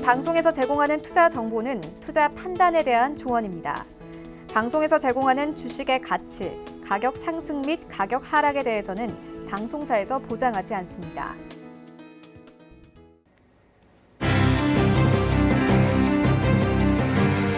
방송에서 제공하는 투자 정보는 투자 판단에 대한 조언입니다. 방송에서 제공하는 주식의 가치, 가격 상승 및 가격 하락에 대해서는 방송사에서 보장하지 않습니다.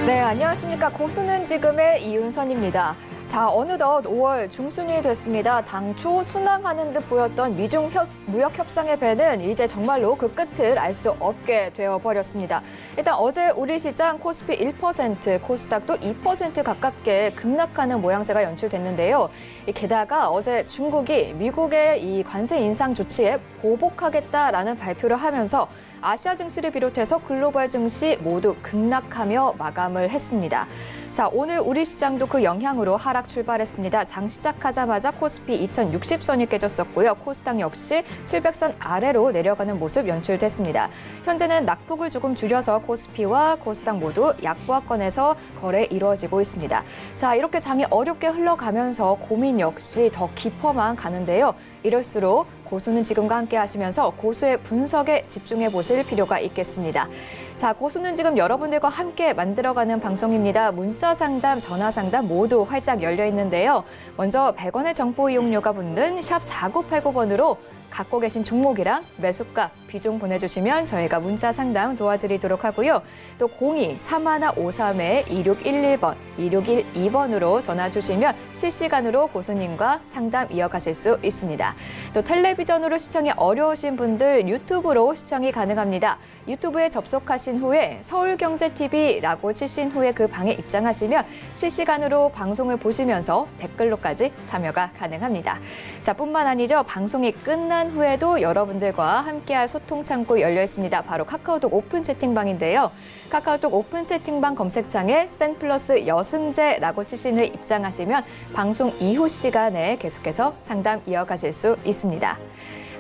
네, 안녕하십니까. 고수는 지금의 이윤선입니다. 자, 어느덧 5월 중순이 됐습니다. 당초 순항하는 듯 보였던 미중 무역 협상의 배는 이제 정말로 그 끝을 알 수 없게 되어버렸습니다. 일단 어제 우리 시장 코스피 1%, 코스닥도 2% 가깝게 급락하는 모양새가 연출됐는데요. 게다가 어제 중국이 미국의 이 관세 인상 조치에 보복하겠다라는 발표를 하면서 아시아 증시를 비롯해서 글로벌 증시 모두 급락하며 마감을 했습니다. 자, 오늘 우리 시장도 그 영향으로 하락 출발했습니다. 장 시작하자마자 코스피 2060선이 깨졌었고요. 코스닥 역시 700선 아래로 내려가는 모습 연출됐습니다. 현재는 낙폭을 조금 줄여서 코스피와 코스닥 모두 약보합권에서 거래 이루어지고 있습니다. 자, 이렇게 장이 어렵게 흘러가면서 고민 역시 더 깊어만 가는데요. 이럴수록 고수는 지금과 함께 하시면서 고수의 분석에 집중해 보실 필요가 있겠습니다. 자, 고수는 지금 여러분들과 함께 만들어가는 방송입니다. 문자 상담, 전화 상담 모두 활짝 열려 있는데요. 먼저 100원의 정보 이용료가 붙는 샵 4989번으로 갖고 계신 종목이랑 매수가, 비중 보내주시면 저희가 문자 상담 도와드리도록 하고요. 또 02-3153-2611번, 2612번으로 전화 주시면 실시간으로 고수님과 상담 이어가실 수 있습니다. 또 텔레비전으로 시청이 어려우신 분들 유튜브로 시청이 가능합니다. 유튜브에 접속하신 후에 서울경제TV라고 치신 후에 그 방에 입장하시면 실시간으로 방송을 보시면서 댓글로까지 참여가 가능합니다. 자, 뿐만 아니죠. 방송이 끝난 후에도 여러분들과 함께할 소통 창구 열려 있습니다. 바로 카카오톡 오픈 채팅방인데요. 카카오톡 오픈 채팅방 검색창에 센플러스 여승재라고 치신 후에 입장하시면 방송 이후 시간에 계속해서 상담 이어가실 수 있습니다.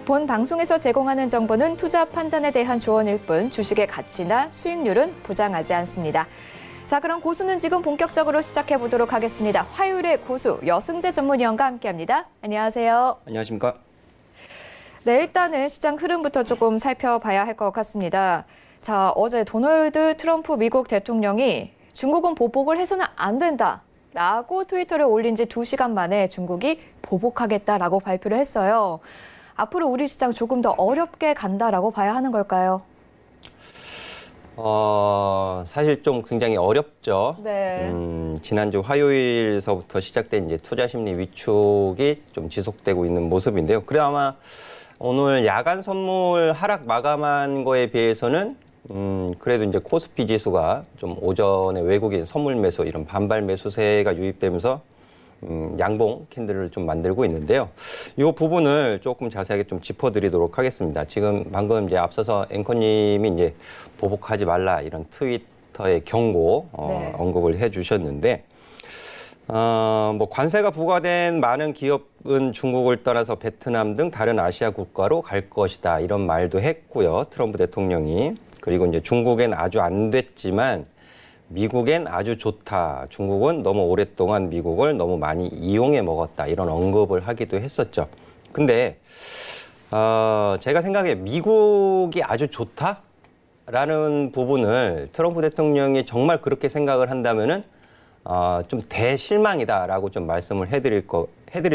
본 방송에서 제공하는 정보는 투자 판단에 대한 조언일 뿐 주식의 가치나 수익률은 보장하지 않습니다. 자, 그럼 고수는 지금 본격적으로 시작해 보도록 하겠습니다. 화요일의 고수 여승재 전문위원과 함께합니다. 안녕하세요. 안녕하십니까? 네, 일단은 시장 흐름부터 조금 살펴봐야 할 것 같습니다. 자, 어제 도널드 트럼프 미국 대통령이 중국은 보복을 해서는 안 된다라고 트위터를 올린 지 2시간 만에 중국이 보복하겠다라고 발표를 했어요. 앞으로 우리 시장 조금 더 어렵게 간다라고 봐야 하는 걸까요? 사실 좀 굉장히 어렵죠. 네. 지난주 화요일서부터 시작된 이제 투자 심리 위축이 좀 지속되고 있는 모습인데요. 그래 아마 오늘 야간 선물 하락 마감한 거에 비해서는 그래도 이제 코스피 지수가 좀 오전에 외국인 선물 매수 이런 반발 매수세가 유입되면서 양봉 캔들을 좀 만들고 있는데요. 이 부분을 조금 자세하게 좀 짚어드리도록 하겠습니다. 지금 방금 이제 앞서서 앵커님이 이제 보복하지 말라 이런 트위터의 경고 네. 언급을 해주셨는데. 뭐 관세가 부과된 많은 기업은 중국을 떠나서 베트남 등 다른 아시아 국가로 갈 것이다 이런 말도 했고요. 트럼프 대통령이. 그리고 이제 중국엔 아주 안 됐지만 미국엔 아주 좋다. 중국은 너무 오랫동안 미국을 너무 많이 이용해 먹었다. 이런 언급을 하기도 했었죠. 근데 제가 생각해 미국이 아주 좋다라는 부분을 트럼프 대통령이 정말 그렇게 생각을 한다면은 좀 대실망이다라고 좀 말씀을 해드릴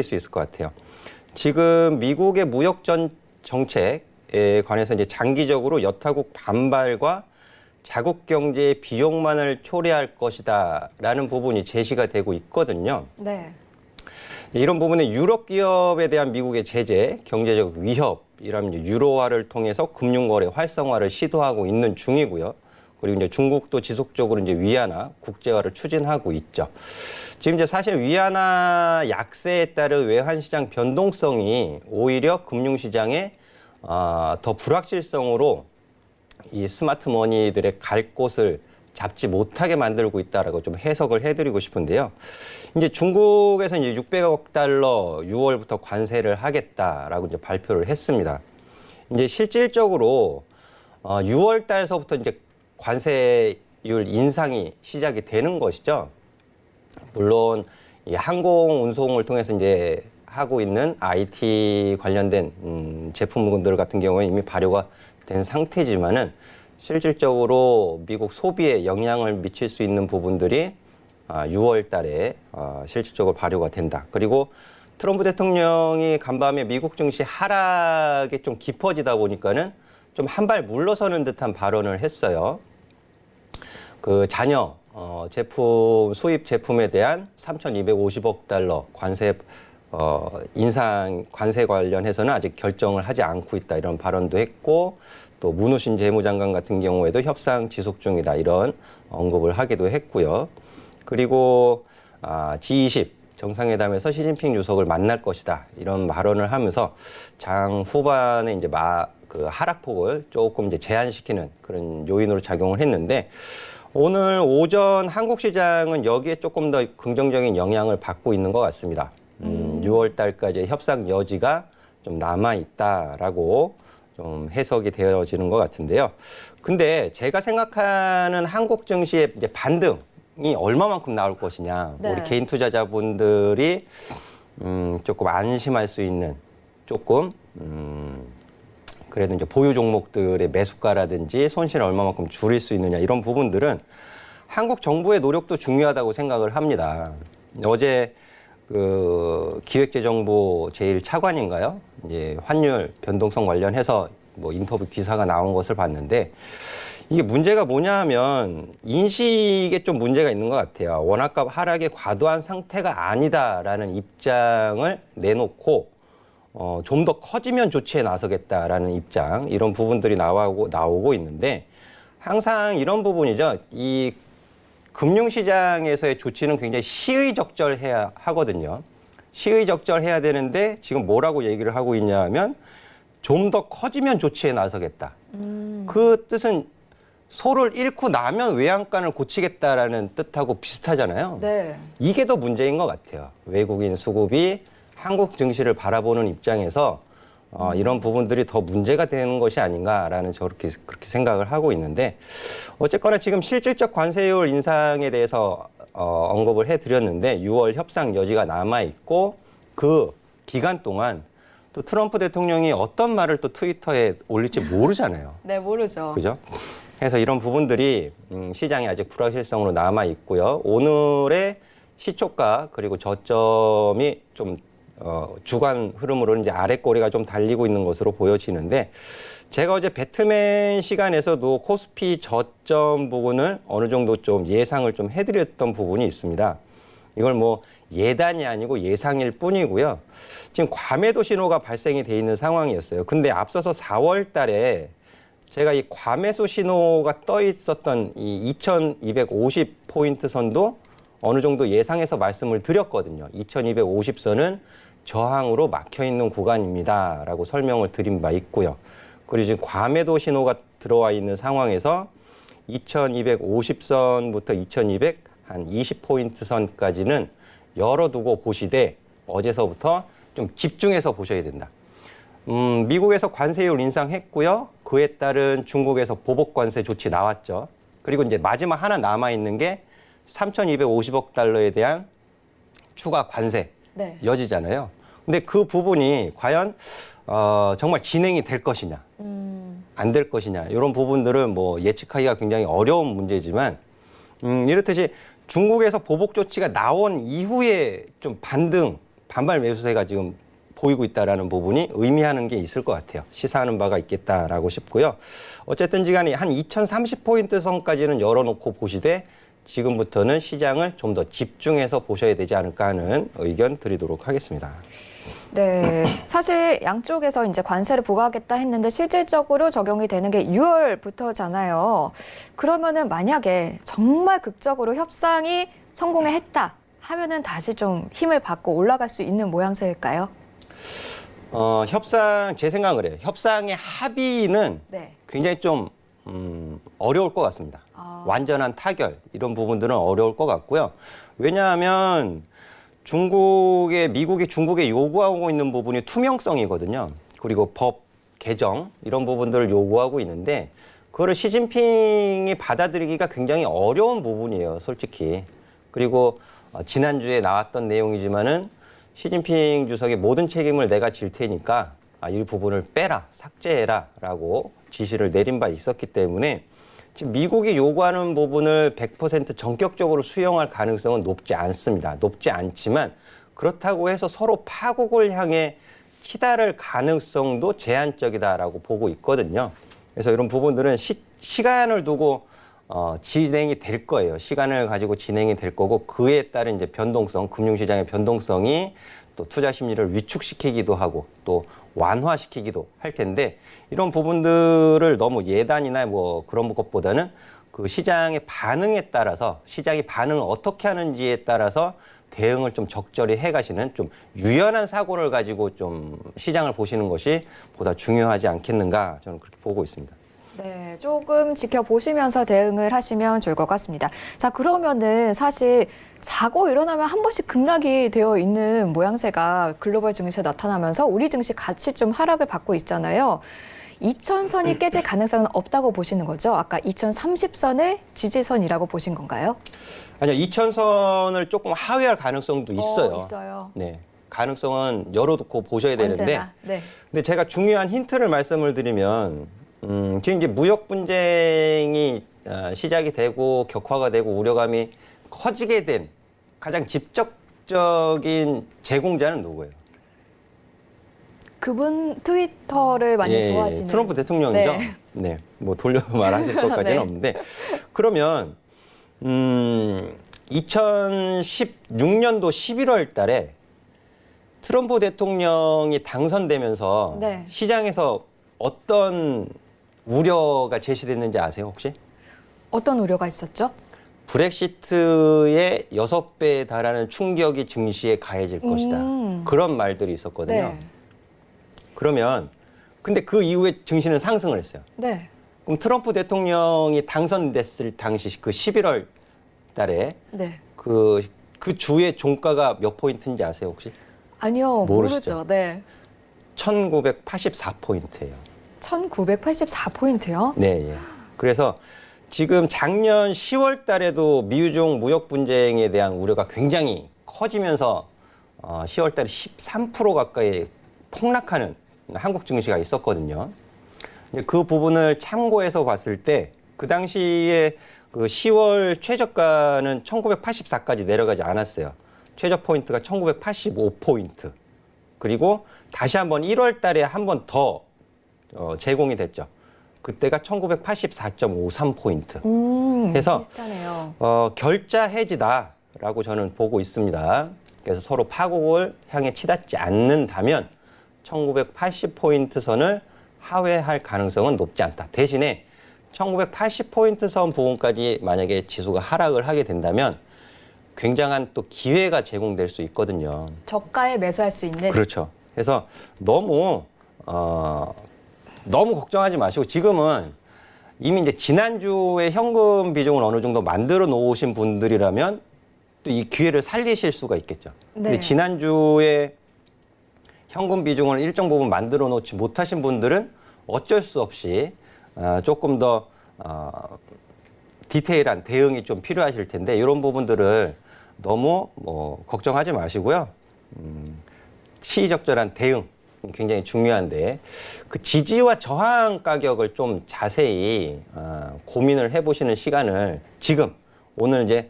수 있을 것 같아요. 지금 미국의 무역 정책에 관해서 이제 장기적으로 여타국 반발과 자국 경제의 비용만을 초래할 것이다라는 부분이 제시가 되고 있거든요. 네. 이런 부분에 유럽 기업에 대한 미국의 제재, 경제적 위협이라면 유로화를 통해서 금융거래 활성화를 시도하고 있는 중이고요. 그리고 이제 중국도 지속적으로 이제 위안화, 국제화를 추진하고 있죠. 지금 이제 사실 위안화 약세에 따른 외환시장 변동성이 오히려 금융시장에 더 불확실성으로 이 스마트 머니들의 갈 곳을 잡지 못하게 만들고 있다라고 좀 해석을 해드리고 싶은데요. 이제 중국에서 이제 600억 달러 6월부터 관세를 하겠다라고 이제 발표를 했습니다. 이제 실질적으로 6월 달서부터 이제 관세율 인상이 시작이 되는 것이죠. 물론 이 항공 운송을 통해서 이제 하고 있는 IT 관련된 제품군들 같은 경우에 이미 발효가 된 상태지만은 실질적으로 미국 소비에 영향을 미칠 수 있는 부분들이 6월 달에 실질적으로 발효가 된다. 그리고 트럼프 대통령이 간밤에 미국 증시 하락이 좀 깊어지다 보니까는 좀 한 발 물러서는 듯한 발언을 했어요. 그 잔여 제품 수입 제품에 대한 3,250억 달러 관세 인상 관세 관련해서는 아직 결정을 하지 않고 있다 이런 발언도 했고 또 문우신 재무장관 같은 경우에도 협상 지속 중이다 이런 언급을 하기도 했고요. 그리고 G20 정상회담에서 시진핑 주석을 만날 것이다 이런 발언을 하면서 장 후반에 이제 그 하락폭을 조금 이제 제한시키는 그런 요인으로 작용을 했는데 오늘 오전 한국 시장은 여기에 조금 더 긍정적인 영향을 받고 있는 것 같습니다. 6월 달까지 협상 여지가 좀 남아 있다라고 좀 해석이 되어지는 것 같은데요. 근데 제가 생각하는 한국 증시의 이제 반등이 얼마만큼 나올 것이냐, 네. 우리 개인 투자자분들이 조금 안심할 수 있는 조금 그래도 이제 보유 종목들의 매수가라든지 손실을 얼마만큼 줄일 수 있느냐 이런 부분들은 한국 정부의 노력도 중요하다고 생각을 합니다. 어제 그 기획재정부 제1차관인가요? 이제 환율 변동성 관련해서 뭐 인터뷰 기사가 나온 것을 봤는데 이게 문제가 뭐냐 하면 인식에 좀 문제가 있는 것 같아요. 원화값 하락의 과도한 상태가 아니다라는 입장을 내놓고 좀 더 커지면 조치에 나서겠다라는 입장 이런 부분들이 나오고 있는데 항상 이런 부분이죠. 이 금융시장에서의 조치는 굉장히 시의적절해야 하거든요. 시의적절해야 되는데 지금 뭐라고 얘기를 하고 있냐 하면 좀 더 커지면 조치에 나서겠다. 그 뜻은 소를 잃고 나면 외양간을 고치겠다라는 뜻하고 비슷하잖아요. 네. 이게 더 문제인 것 같아요. 외국인 수급이 한국 증시를 바라보는 입장에서 이런 부분들이 더 문제가 되는 것이 아닌가라는 그렇게 생각을 하고 있는데 어쨌거나 지금 실질적 관세율 인상에 대해서 언급을 해드렸는데 6월 협상 여지가 남아있고 그 기간 동안 또 트럼프 대통령이 어떤 말을 또 트위터에 올릴지 모르잖아요. 네, 모르죠. 그죠? 그래서 이런 부분들이 시장에 아직 불확실성으로 남아있고요. 오늘의 시초가 그리고 저점이 좀 주간 흐름으로는 이제 아래 꼬리가 좀 달리고 있는 것으로 보여지는데 제가 어제 배트맨 시간에서도 코스피 저점 부분을 어느 정도 좀 예상을 좀 해드렸던 부분이 있습니다. 이걸 뭐 예단이 아니고 예상일 뿐이고요. 지금 과매도 신호가 발생이 돼 있는 상황이었어요. 근데 앞서서 4월 달에 제가 이 과매수 신호가 떠 있었던 이 2250포인트 선도 어느 정도 예상해서 말씀을 드렸거든요. 2250선은 저항으로 막혀 있는 구간입니다라고 설명을 드린 바 있고요. 그리고 지금 과매도 신호가 들어와 있는 상황에서 2250선부터 2220포인트 선까지는 열어두고 보시되 어제서부터 좀 집중해서 보셔야 된다. 미국에서 관세율 인상했고요. 그에 따른 중국에서 보복 관세 조치 나왔죠. 그리고 이제 마지막 하나 남아 있는 게 3,250억 달러에 대한 추가 관세 네. 여지잖아요. 근데 그 부분이 과연 정말 진행이 될 것이냐, 안 될 것이냐 이런 부분들은 뭐 예측하기가 굉장히 어려운 문제지만 이렇듯이 중국에서 보복 조치가 나온 이후에 좀 반발 매수세가 지금 보이고 있다라는 부분이 의미하는 게 있을 것 같아요. 시사하는 바가 있겠다라고 싶고요. 어쨌든 지간에 한 2030포인트 선까지는 열어놓고 보시되 지금부터는 시장을 좀 더 집중해서 보셔야 되지 않을까 하는 의견 드리도록 하겠습니다. 네, 사실 양쪽에서 이제 관세를 부과하겠다 했는데 실질적으로 적용이 되는 게 6월부터잖아요. 그러면은 만약에 정말 극적으로 협상이 성공했다 하면은 다시 좀 힘을 받고 올라갈 수 있는 모양새일까요? 협상 제 생각을 해요. 협상의 합의는 네. 굉장히 좀 어려울 것 같습니다. 완전한 타결 이런 부분들은 어려울 것 같고요. 왜냐하면 미국이 중국에 요구하고 있는 부분이 투명성이거든요. 그리고 법 개정 이런 부분들을 요구하고 있는데 그거를 시진핑이 받아들이기가 굉장히 어려운 부분이에요, 솔직히. 그리고 지난주에 나왔던 내용이지만은 시진핑 주석의 모든 책임을 내가 질 테니까 이 부분을 빼라, 삭제해라라고 지시를 내린 바 있었기 때문에 지금 미국이 요구하는 부분을 100% 전격적으로 수용할 가능성은 높지 않습니다. 높지 않지만 그렇다고 해서 서로 파국을 향해 치달을 가능성도 제한적이다라고 보고 있거든요. 그래서 이런 부분들은 시간을 두고 진행이 될 거예요. 시간을 가지고 진행이 될 거고 그에 따른 이제 변동성, 금융시장의 변동성이 또 투자 심리를 위축시키기도 하고 또 완화시키기도 할 텐데 이런 부분들을 너무 예단이나 뭐 그런 것보다는 그 시장의 반응에 따라서 시장이 반응을 어떻게 하는지에 따라서 대응을 좀 적절히 해가시는 좀 유연한 사고를 가지고 좀 시장을 보시는 것이 보다 중요하지 않겠는가 저는 그렇게 보고 있습니다. 네, 조금 지켜보시면서 대응을 하시면 좋을 것 같습니다. 자, 그러면은 사실 자고 일어나면 한 번씩 급락이 되어 있는 모양새가 글로벌 증시에 나타나면서 우리 증시 같이 좀 하락을 받고 있잖아요. 2000선이 깨질 가능성은 없다고 보시는 거죠? 아까 2030선을 지지선이라고 보신 건가요? 아니요, 2000선을 조금 하회할 가능성도 있어요. 있어요. 네, 가능성은 열어두고 보셔야 되는데. 언제나. 네. 근데 제가 중요한 힌트를 말씀을 드리면 지금 이제 무역 분쟁이 시작이 되고 격화가 되고 우려감이 커지게 된 가장 직접적인 제공자는 누구예요? 그분 트위터를 많이 좋아하시는 트럼프 대통령이죠. 네. 네, 뭐 돌려 말하실 것까지는 네. 없는데 그러면 2016년도 11월 달에 트럼프 대통령이 당선되면서 네. 시장에서 어떤 우려가 제시됐는지 아세요, 혹시? 어떤 우려가 있었죠? 브렉시트의 6배에 달하는 충격이 증시에 가해질 것이다. 그런 말들이 있었거든요. 네. 그러면 근데 그 이후에 증시는 상승을 했어요. 네. 그럼 트럼프 대통령이 당선됐을 당시 그 11월 달에 네. 그 주의 종가가 몇 포인트인지 아세요, 혹시? 아니요, 모르시죠? 모르죠. 네. 1984포인트예요. 1984포인트요? 네, 예. 그래서 지금 작년 10월 달에도 미유종 무역 분쟁에 대한 우려가 굉장히 커지면서 10월 달에 13% 가까이 폭락하는 한국 증시가 있었거든요. 그 부분을 참고해서 봤을 때 그 당시에 그 10월 최저가는 1984까지 내려가지 않았어요. 최저 포인트가 1985포인트. 그리고 다시 한번 1월 달에 한 번 더 제공이 됐죠. 그때가 1984.53포인트. 해서 비슷하네요. 결자 해지다라고 저는 보고 있습니다. 그래서 서로 파국을 향해 치닫지 않는다면 1980포인트 선을 하회할 가능성은 높지 않다. 대신에 1980포인트 선 부분까지 만약에 지수가 하락을 하게 된다면 굉장한 또 기회가 제공될 수 있거든요. 저가에 매수할 수 있는. 그렇죠. 그래서 너무 걱정하지 마시고 지금은 이미 이제 지난주에 현금 비중을 어느 정도 만들어 놓으신 분들이라면 또 이 기회를 살리실 수가 있겠죠. 네. 근데 지난주에 현금 비중을 일정 부분 만들어 놓지 못하신 분들은 어쩔 수 없이 조금 더 디테일한 대응이 좀 필요하실 텐데 이런 부분들을 너무 걱정하지 마시고요. 시의적절한 대응 굉장히 중요한데 그 지지와 저항 가격을 좀 자세히 고민을 해보시는 시간을 지금 오늘 이제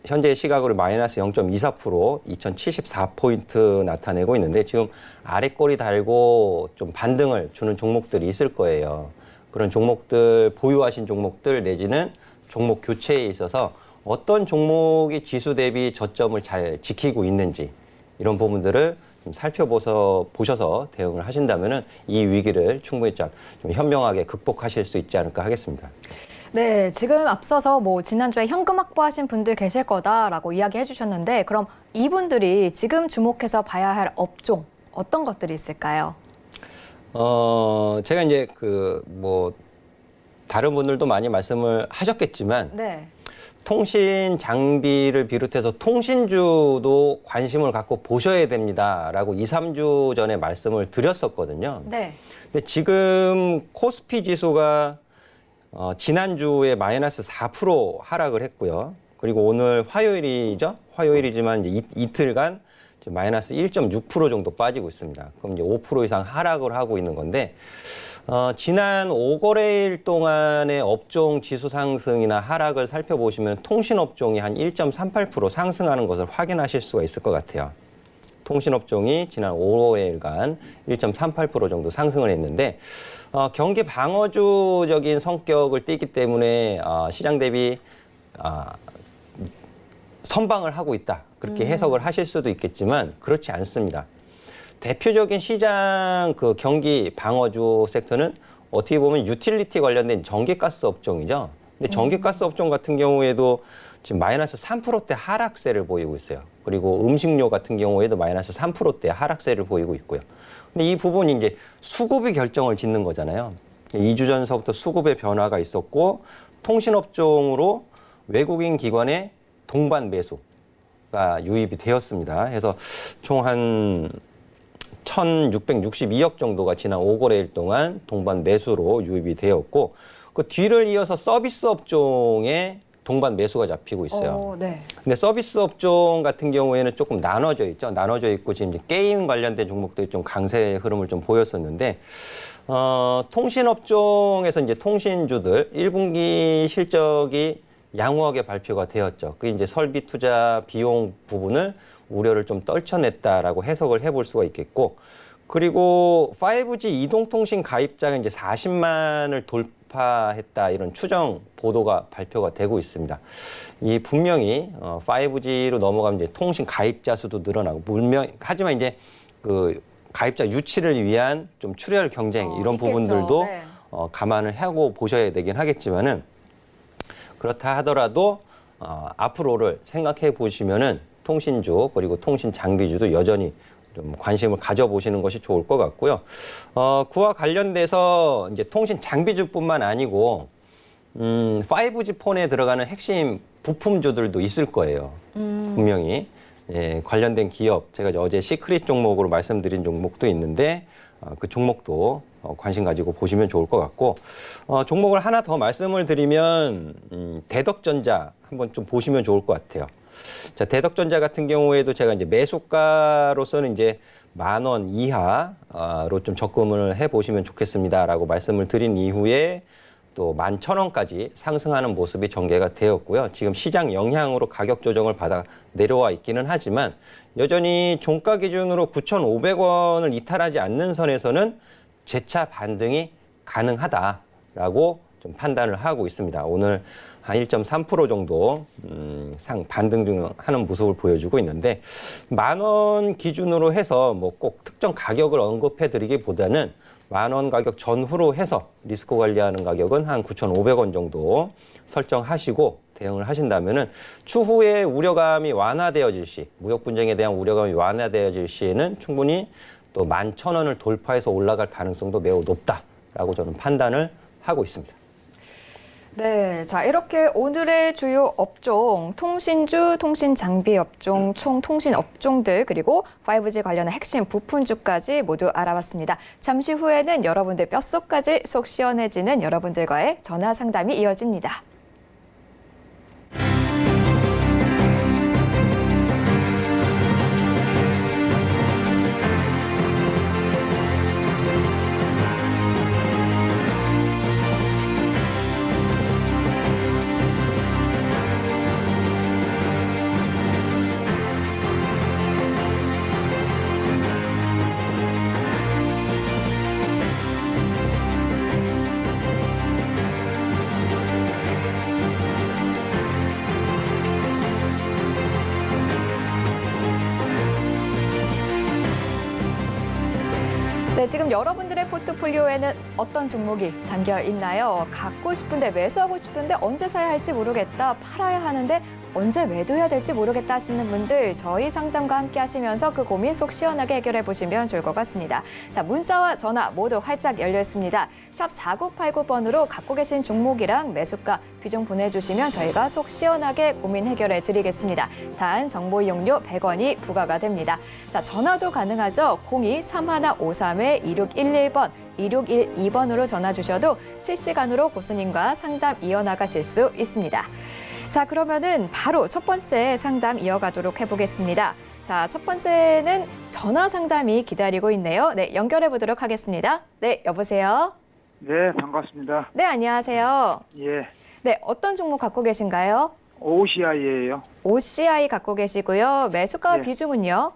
현재 시각으로 마이너스 0.24% 2074포인트 나타내고 있는데 지금 아래꼬리 달고 좀 반등을 주는 종목들이 있을 거예요. 그런 종목들 보유하신 종목들 내지는 종목 교체에 있어서 어떤 종목이 지수 대비 저점을 잘 지키고 있는지 이런 부분들을 좀 보셔서 대응을 하신다면은 이 위기를 충분히 좀 현명하게 극복하실 수 있지 않을까 하겠습니다. 네, 지금 앞서서 지난주에 현금 확보하신 분들 계실 거다라고 이야기해 주셨는데 그럼 이분들이 지금 주목해서 봐야 할 업종 어떤 것들이 있을까요? 제가 이제 다른 분들도 많이 말씀을 하셨겠지만 네. 통신 장비를 비롯해서 통신주도 관심을 갖고 보셔야 됩니다라고 2, 3주 전에 말씀을 드렸었거든요. 네. 근데 지금 코스피 지수가 지난주에 마이너스 4% 하락을 했고요. 그리고 오늘 화요일이죠. 화요일이지만 이제 이틀간 마이너스 1.6% 정도 빠지고 있습니다. 그럼 이제 5% 이상 하락을 하고 있는 건데 지난 5거래일 동안의 업종 지수 상승이나 하락을 살펴보시면 통신업종이 한 1.38% 상승하는 것을 확인하실 수가 있을 것 같아요. 통신업종이 지난 5거래일간 1.38% 정도 상승을 했는데 경기 방어주적인 성격을 띠기 때문에 시장 대비 선방을 하고 있다. 그렇게 해석을 하실 수도 있겠지만 그렇지 않습니다. 대표적인 시장 그 경기 방어주 섹터는 어떻게 보면 유틸리티 관련된 전기가스 업종이죠. 근데 전기가스 업종 같은 경우에도 지금 마이너스 3%대 하락세를 보이고 있어요. 그리고 음식료 같은 경우에도 마이너스 3%대 하락세를 보이고 있고요. 근데 이 부분이 이제 수급이 결정을 짓는 거잖아요. 2주 전서부터 수급의 변화가 있었고 통신업종으로 외국인 기관의 동반 매수가 유입이 되었습니다. 그래서 총 한 1,662억 정도가 지난 5거래일 동안 동반 매수로 유입이 되었고 그 뒤를 이어서 서비스 업종에 동반 매수가 잡히고 있어요. 네. 근데 서비스 업종 같은 경우에는 조금 나눠져 있죠. 나눠져 있고 지금 이제 게임 관련된 종목들이 좀 강세 흐름을 좀 보였었는데 통신업종에서 이제 통신주들 1분기 실적이 양호하게 발표가 되었죠. 그게 이제 설비 투자 비용 부분을 우려를 좀 떨쳐냈다라고 해석을 해볼 수가 있겠고, 그리고 5G 이동통신 가입자가 이제 40만을 돌파했다 이런 추정 보도가 발표가 되고 있습니다. 이 분명히 5G로 넘어가면 이제 통신 가입자 수도 늘어나고 하지만 이제 그 가입자 유치를 위한 좀 출혈 경쟁 이런 있겠죠. 부분들도 네. 감안을 하고 보셔야 되긴 하겠지만은 그렇다 하더라도 앞으로를 생각해 보시면은 통신주 그리고 통신 장비주도 여전히 좀 관심을 가져보시는 것이 좋을 것 같고요. 그와 관련돼서 이제 통신 장비주뿐만 아니고 5G 폰에 들어가는 핵심 부품주들도 있을 거예요. 분명히 관련된 기업 제가 어제 시크릿 종목으로 말씀드린 종목도 있는데 그 종목도 관심 가지고 보시면 좋을 것 같고 종목을 하나 더 말씀을 드리면 대덕전자 한번 좀 보시면 좋을 것 같아요. 자, 대덕전자 같은 경우에도 제가 이제 매수가로서는 이제 10,000원 이하로 좀 접근을 해 보시면 좋겠습니다라고 말씀을 드린 이후에 또 11,000원까지 상승하는 모습이 전개가 되었고요. 지금 시장 영향으로 가격 조정을 받아 내려와 있기는 하지만 여전히 종가 기준으로 9,500원을 이탈하지 않는 선에서는 재차 반등이 가능하다라고 좀 판단을 하고 있습니다. 오늘 한 1.3% 정도 반등하는 모습을 보여주고 있는데 10,000원 기준으로 해서 뭐 꼭 특정 가격을 언급해 드리기보다는 10,000원 가격 전후로 해서 리스크 관리하는 가격은 한 9,500원 정도 설정하시고 대응을 하신다면은 추후에 우려감이 완화되어질 시, 무역 분쟁에 대한 우려감이 완화되어질 시에는 충분히 또 11,000원을 돌파해서 올라갈 가능성도 매우 높다라고 저는 판단을 하고 있습니다. 네, 자 이렇게 오늘의 주요 업종, 통신주, 통신장비 업종, 총 통신 업종들 그리고 5G 관련한 핵심 부품주까지 모두 알아봤습니다. 잠시 후에는 여러분들 뼛속까지 속 시원해지는 여러분들과의 전화 상담이 이어집니다. 네, 지금 여러분들의 포트폴리오에는 어떤 종목이 담겨 있나요? 갖고 싶은데 매수하고 싶은데 언제 사야 할지 모르겠다, 팔아야 하는데 언제 매도해야 될지 모르겠다 하시는 분들 저희 상담과 함께 하시면서 그 고민 속 시원하게 해결해 보시면 좋을 것 같습니다. 자, 문자와 전화 모두 활짝 열려 있습니다. 샵 4989번으로 갖고 계신 종목이랑 매수가 비중 보내주시면 저희가 속 시원하게 고민 해결해 드리겠습니다. 단 정보 이용료 100원이 부과가 됩니다. 자, 전화도 가능하죠. 02-3153-2611번 2612번으로 전화 주셔도 실시간으로 고수님과 상담 이어나가실 수 있습니다. 자, 그러면은 바로 첫 번째 상담 이어가도록 해보겠습니다. 자, 첫 번째는 전화 상담이 기다리고 있네요. 네, 연결해 보도록 하겠습니다. 네, 여보세요? 네, 반갑습니다. 네, 안녕하세요. 예, 네, 어떤 종목 갖고 계신가요? OCI예요. OCI 갖고 계시고요. 매수가 네. 비중은요?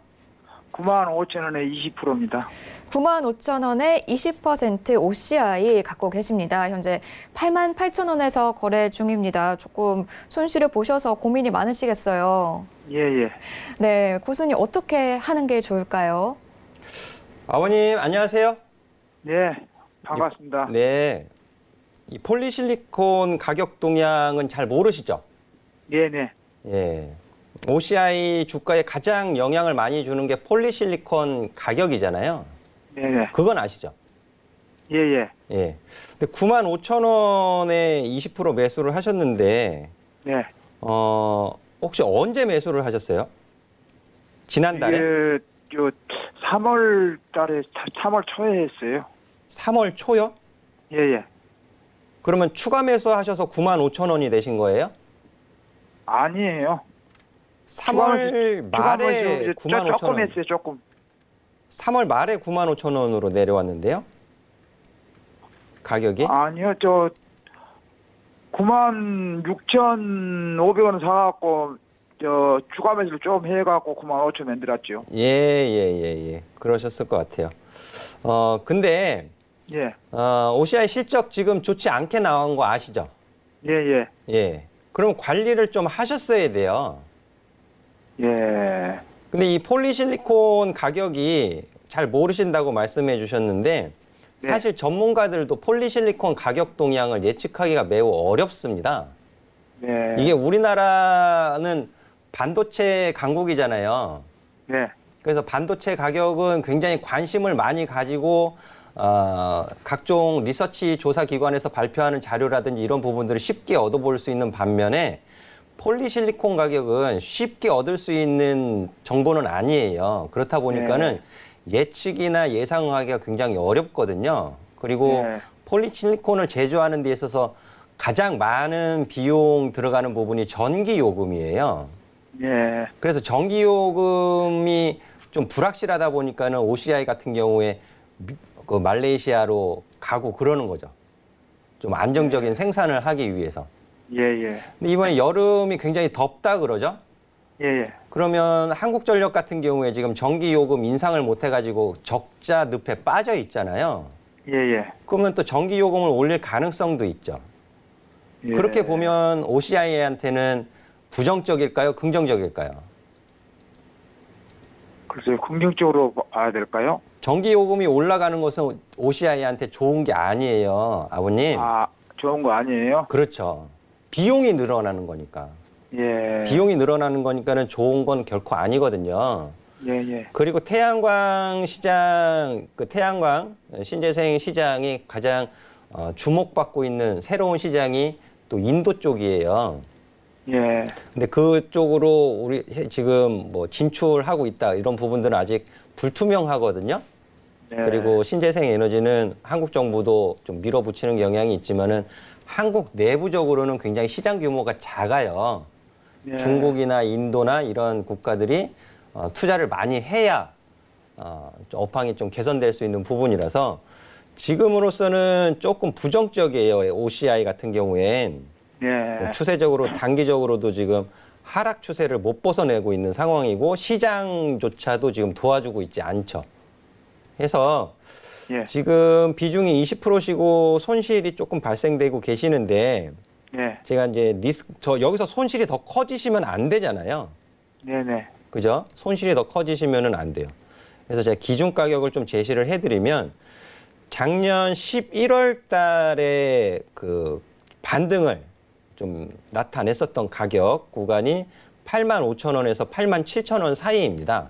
95,000원에 20%입니다. 95,000원에 20% OCI 갖고 계십니다. 현재 88,000원에서 거래 중입니다. 조금 손실을 보셔서 고민이 많으시겠어요. 예, 예. 네, 고수님 어떻게 하는 게 좋을까요? 아버님 안녕하세요. 네, 반갑습니다. 네. 이 폴리실리콘 가격 동향은 잘 모르시죠? 네, 네. 예. OCI 주가에 가장 영향을 많이 주는 게 폴리실리콘 가격이잖아요. 네, 네. 그건 아시죠? 예, 예. 예. 근데 95,000원에 20% 매수를 하셨는데, 네. 혹시 언제 매수를 하셨어요? 지난달에? 이게, 3월 달에, 3월 초에 했어요. 3월 초요? 예, 예. 그러면 추가 매수하셔서 95,000원이 되신 거예요? 아니에요. 3월 말에 조금 95,000원. 했어요, 조금. 3월 말에 95,000원으로 내려왔는데요. 가격이? 아니요, 96,500원 사갖고, 추가 매수를 좀 해갖고 95,000원 만들었죠. 예. 그러셨을 것 같아요. 근데, 예, OCI 실적 지금 좋지 않게 나온 거 아시죠? 예, 예. 예. 그럼 관리를 좀 하셨어야 돼요. 예, 근데 이 폴리실리콘 가격이 잘 모르신다고 말씀해 주셨는데, 네. 사실 전문가들도 폴리실리콘 가격 동향을 예측하기가 매우 어렵습니다. 네. 이게 우리나라는 반도체 강국이잖아요. 네. 그래서 반도체 가격은 굉장히 관심을 많이 가지고 각종 리서치 조사 기관에서 발표하는 자료라든지 이런 부분들을 쉽게 얻어볼 수 있는 반면에 폴리실리콘 가격은 쉽게 얻을 수 있는 정보는 아니에요. 그렇다 보니까는 예측이나 예상하기가 굉장히 어렵거든요. 그리고 네. 폴리실리콘을 제조하는 데 있어서 가장 많은 비용 들어가는 부분이 전기 요금이에요. 예, 그래서 전기 요금이 좀 불확실하다 보니까는 OCI 같은 경우에 그 말레이시아로 가고 그러는 거죠. 좀 안정적인 생산을 하기 위해서. 예, 예. 근데 이번에 여름이 굉장히 덥다 그러죠? 예, 예. 그러면 한국전력 같은 경우에 지금 전기 요금 인상을 못 해가지고 적자 늪에 빠져 있잖아요. 예, 예. 그러면 또 전기 요금을 올릴 가능성도 있죠. 예. 그렇게 보면 OCI한테는 부정적일까요? 긍정적일까요? 글쎄요, 긍정적으로 봐야 될까요? 전기 요금이 올라가는 것은 OCI한테 좋은 게 아니에요, 아버님. 아, 좋은 거 아니에요? 그렇죠. 비용이 늘어나는 거니까. 예. 비용이 늘어나는 거니까는 좋은 건 결코 아니거든요. 예, 예. 그리고 태양광 시장, 그 태양광 신재생 시장이 가장 주목받고 있는 새로운 시장이 또 인도 쪽이에요. 예. 근데 그쪽으로 우리 지금 뭐 진출하고 있다 이런 부분들은 아직 불투명하거든요. 네. 그리고 신재생 에너지는 한국 정부도 좀 밀어붙이는 경향이 있지만은 한국 내부적으로는 굉장히 시장 규모가 작아요. 예. 중국이나 인도나 이런 국가들이 투자를 많이 해야 업황이 좀 개선될 수 있는 부분이라서 지금으로서는 조금 부정적이에요. OCI 같은 경우엔. 예. 추세적으로 단기적으로도 지금 하락 추세를 못 벗어내고 있는 상황이고 시장조차도 지금 도와주고 있지 않죠. 해서 예. 지금 비중이 20%시고 손실이 조금 발생되고 계시는데 예. 제가 이제 여기서 손실이 더 커지시면 안 되잖아요. 네네. 그죠? 손실이 더 커지시면은 안 돼요. 그래서 제가 기준 가격을 좀 제시를 해드리면 작년 11월 달에 그 반등을 좀 나타냈었던 가격 구간이 85,000원에서 87,000원 사이입니다.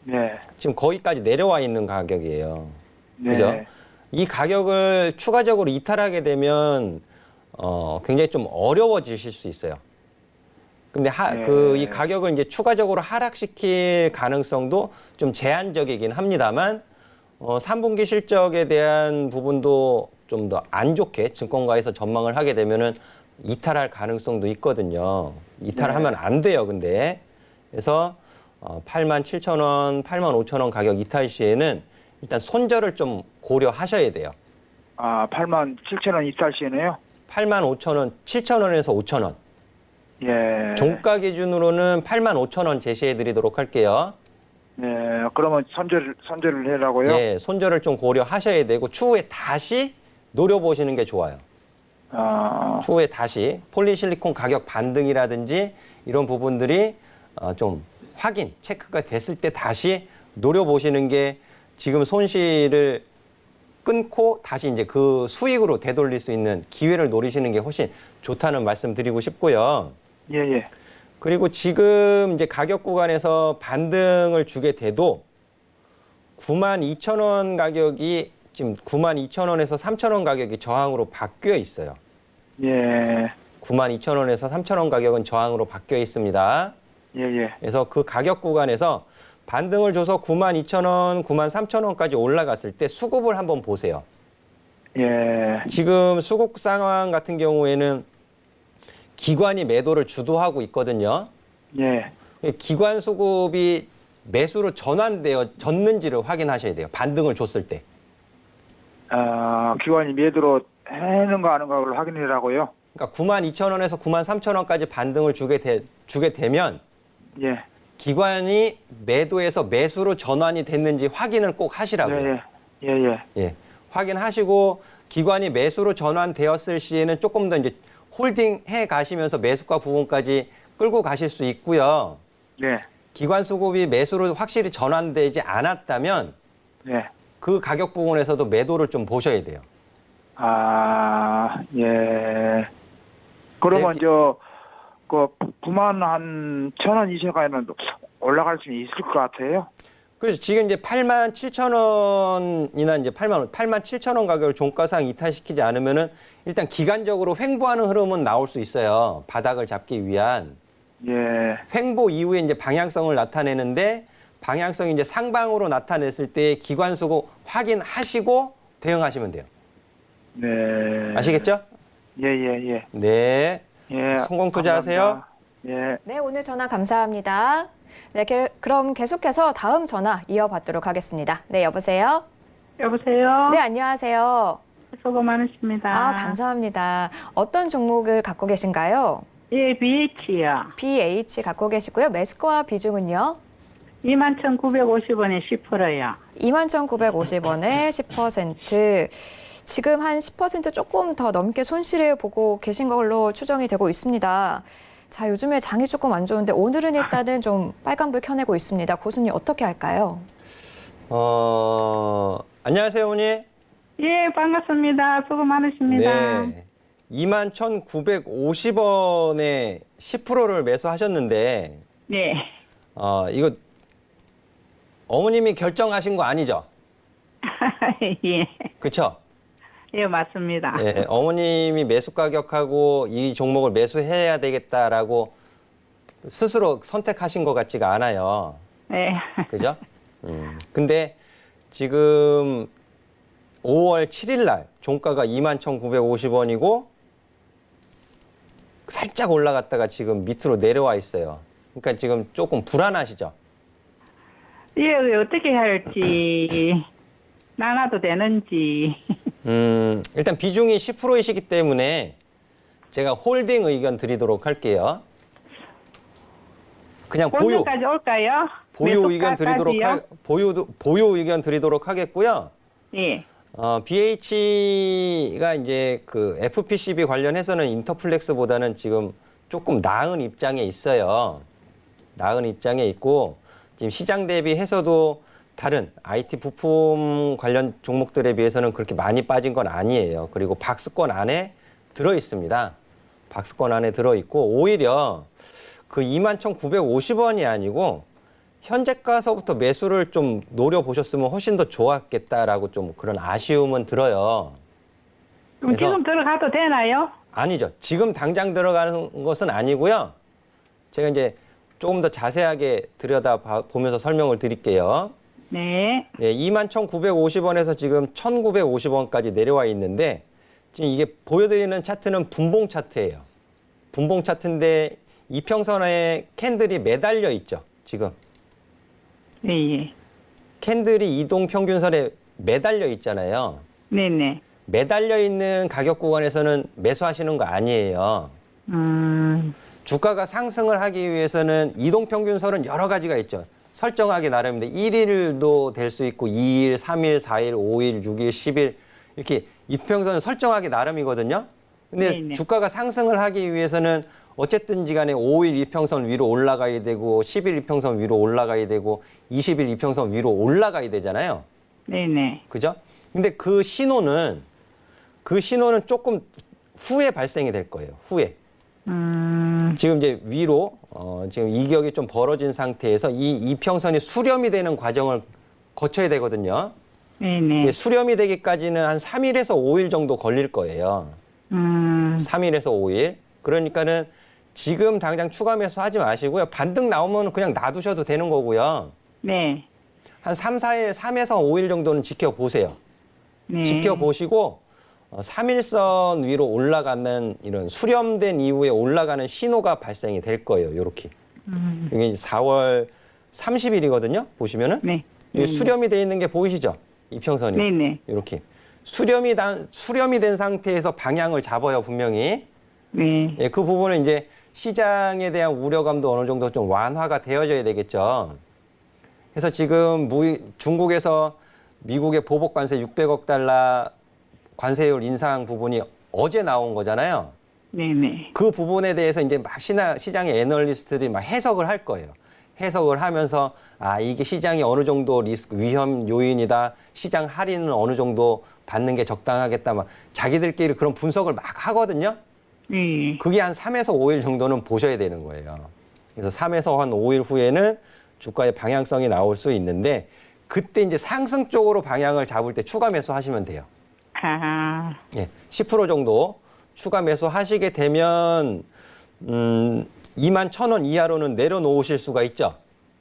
네. 지금 거기까지 내려와 있는 가격이에요. 네. 그죠? 이 가격을 추가적으로 이탈하게 되면 굉장히 좀 어려워지실 수 있어요. 근데 이 가격을 이제 추가적으로 하락시킬 가능성도 좀 제한적이긴 합니다만 3분기 실적에 대한 부분도 좀 더 안 좋게 증권가에서 전망을 하게 되면은 이탈할 가능성도 있거든요. 이탈하면 안 돼요, 근데. 그래서 87,000원, 85,000원 가격 이탈 시에는 일단 손절을 좀 고려하셔야 돼요. 아, 87,000원 입찰 시에네요. 85,000원, 7,000원에서 5,000원. 예. 종가 기준으로는 85,000원 제시해 드리도록 할게요. 예, 그러면 선절을 해라고요? 예, 손절을 좀 고려하셔야 되고 추후에 다시 노려보시는 게 좋아요. 아, 추후에 다시 폴리실리콘 가격 반등이라든지 이런 부분들이 좀 확인, 체크가 됐을 때 다시 노려보시는 게 지금 손실을 끊고 다시 이제 그 수익으로 되돌릴 수 있는 기회를 노리시는 게 훨씬 좋다는 말씀 드리고 싶고요. 예, 예. 그리고 지금 이제 가격 구간에서 반등을 주게 돼도 92,000원 가격이 지금 92,000원에서 3,000원 가격이 저항으로 바뀌어 있어요. 예, 92,000원에서 3,000원 가격은 저항으로 바뀌어 있습니다. 예, 예. 그래서 그 가격 구간에서 반등을 줘서 92,000원, 93,000원까지 올라갔을 때 수급을 한번 보세요. 예, 지금 수급 상황 같은 경우에는 기관이 매도를 주도하고 있거든요. 예. 기관 수급이 매수로 전환되어졌는지를 확인하셔야 돼요. 반등을 줬을 때. 아, 기관이 매도로 해는가 하는가를 확인해라고요? 그러니까 92,000원에서 93,000원까지 반등을 주게 되면 예, 기관이 매도에서 매수로 전환이 됐는지 확인을 꼭 하시라고요. 예, 예, 예, 예. 예. 확인하시고 기관이 매수로 전환되었을 시에는 조금 더 이제 홀딩 해 가시면서 매수가 부분까지 끌고 가실 수 있고요. 네, 기관 수급이 매수로 확실히 전환되지 않았다면 네. 그 가격 부분에서도 매도를 좀 보셔야 돼요. 아, 예. 그러면 네. 그 91,000원 이상까지는 올라갈 수 있을 것 같아요. 그래서 지금 이제 87,000원이나 이제 87,000원 가격을 종가상 이탈시키지 않으면은 일단 기간적으로 횡보하는 흐름은 나올 수 있어요. 바닥을 잡기 위한. 예, 횡보 이후에 이제 방향성을 나타내는데 방향성이 이제 상방으로 나타냈을 때 기관 수급 확인하시고 대응하시면 돼요. 네. 아시겠죠? 예, 예, 예. 네. 예. 성공 투자하세요. 감사합니다. 예. 네, 오늘 전화 감사합니다. 네, 그럼 계속해서 다음 전화 이어받도록 하겠습니다. 네, 여보세요? 여보세요? 네, 안녕하세요. 수고 많으십니다. 아, 감사합니다. 어떤 종목을 갖고 계신가요? 예, BH요. BH 갖고 계시고요. 매수가 비중은요? 21,950원에 10%요. 21,950원에 10%. 지금 한 10% 조금 더 넘게 손실을 보고 계신 걸로 추정이 되고 있습니다. 자, 요즘에 장이 조금 안 좋은데 오늘은 일단은 좀 빨간불 켜내고 있습니다. 고수님 어떻게 할까요? 안녕하세요, 어머니. 예, 반갑습니다. 수고 많으십니다. 네. 21,950원에 10%를 매수하셨는데, 네. 이거 어머님이 결정하신 거 아니죠? 예. 그쵸? 예, 맞습니다. 예, 어머님이 매수 가격하고 이 종목을 매수해야 되겠다라고 스스로 선택하신 것 같지가 않아요. 예. 그죠? 근데 지금 5월 7일 날 종가가 21,950원이고 살짝 올라갔다가 지금 밑으로 내려와 있어요. 그러니까 지금 조금 불안하시죠? 예, 어떻게 할지, 나눠도 되는지. 일단 비중이 10%이시기 때문에 제가 홀딩 의견 드리도록 할게요. 그냥 보유. 오늘까지 올까요? 보유 의견 드리도록 매수가까지요? 보유 의견 드리도록 하겠고요. 예. BH가 이제 그 FPCB 관련해서는 인터플렉스보다는 지금 조금 나은 입장에 있어요. 나은 입장에 있고 지금 시장 대비해서도 다른 IT 부품 관련 종목들에 비해서는 그렇게 많이 빠진 건 아니에요. 그리고 박스권 안에 들어 있습니다. 박스권 안에 들어 있고 오히려 그 21,950원이 아니고 현재가서부터 매수를 좀 노려보셨으면 훨씬 더 좋았겠다라고 좀 그런 아쉬움은 들어요. 그럼 그래서- 지금 들어가도 되나요? 아니죠. 지금 당장 들어가는 것은 아니고요. 제가 이제 조금 더 자세하게 들여다보면서 설명을 드릴게요. 네. 예, 21,950원에서 지금 1,950원까지 내려와 있는데 지금 이게 보여드리는 차트는 분봉 차트예요. 분봉 차트인데 이평선에 캔들이 매달려 있죠. 지금 예, 예. 캔들이 이동 평균선에 매달려 있잖아요. 네네. 매달려 있는 가격 구간에서는 매수하시는 거 아니에요. 주가가 상승을 하기 위해서는 이동평균설은 여러 가지가 있죠. 설정하기 나름인데 1일도 될 수 있고 2일, 3일, 4일, 5일, 6일, 10일 이렇게 이평선은 설정하기 나름이거든요. 근데 네네. 주가가 상승을 하기 위해서는 어쨌든지 간에 5일 이평선 위로 올라가야 되고 10일 이평선 위로 올라가야 되고 20일 이평선 위로 올라가야 되잖아요. 네네. 그죠? 근데 그 신호는 조금 후에 발생이 될 거예요. 후에. 지금 이제 위로 지금 이격이 좀 벌어진 상태에서 이 이평선이 수렴이 되는 과정을 거쳐야 되거든요. 네네. 근데 수렴이 되기까지는 한 3일에서 5일 정도 걸릴 거예요. 3일에서 5일. 그러니까는 지금 당장 추가 매수하지 마시고요. 반등 나오면 그냥 놔두셔도 되는 거고요. 네. 한 3에서 5일 정도는 지켜보세요. 네. 지켜보시고 3일선 위로 올라가는 이런 수렴된 이후에 올라가는 신호가 발생이 될 거예요. 요렇게. 이게 이제 4월 30일이거든요. 보시면은. 네. 이 수렴이 돼 있는 게 보이시죠? 이평선이. 네네. 이렇게. 수렴이 된 상태에서 방향을 잡아요, 분명히. 네. 예, 그 부분은 이제 시장에 대한 우려감도 어느 정도 좀 완화가 되어져야 되겠죠. 그래서 지금 중국에서 미국의 보복 관세 600억 달러 관세율 인상 부분이 어제 나온 거잖아요. 네네. 그 부분에 대해서 이제 막 시장의 애널리스트들이 막 해석을 할 거예요. 해석을 하면서 이게 시장이 어느 정도 리스크 위험 요인이다. 시장 할인은 어느 정도 받는 게 적당하겠다. 막 자기들끼리 그런 분석을 막 하거든요. 네. 그게 한 3에서 5일 정도는 보셔야 되는 거예요. 그래서 3에서 한 5일 후에는 주가의 방향성이 나올 수 있는데 그때 이제 상승 쪽으로 방향을 잡을 때 추가 매수하시면 돼요. 아. 예, 10% 정도 추가 매수하시게 되면 21,000원 이하로는 내려놓으실 수가 있죠.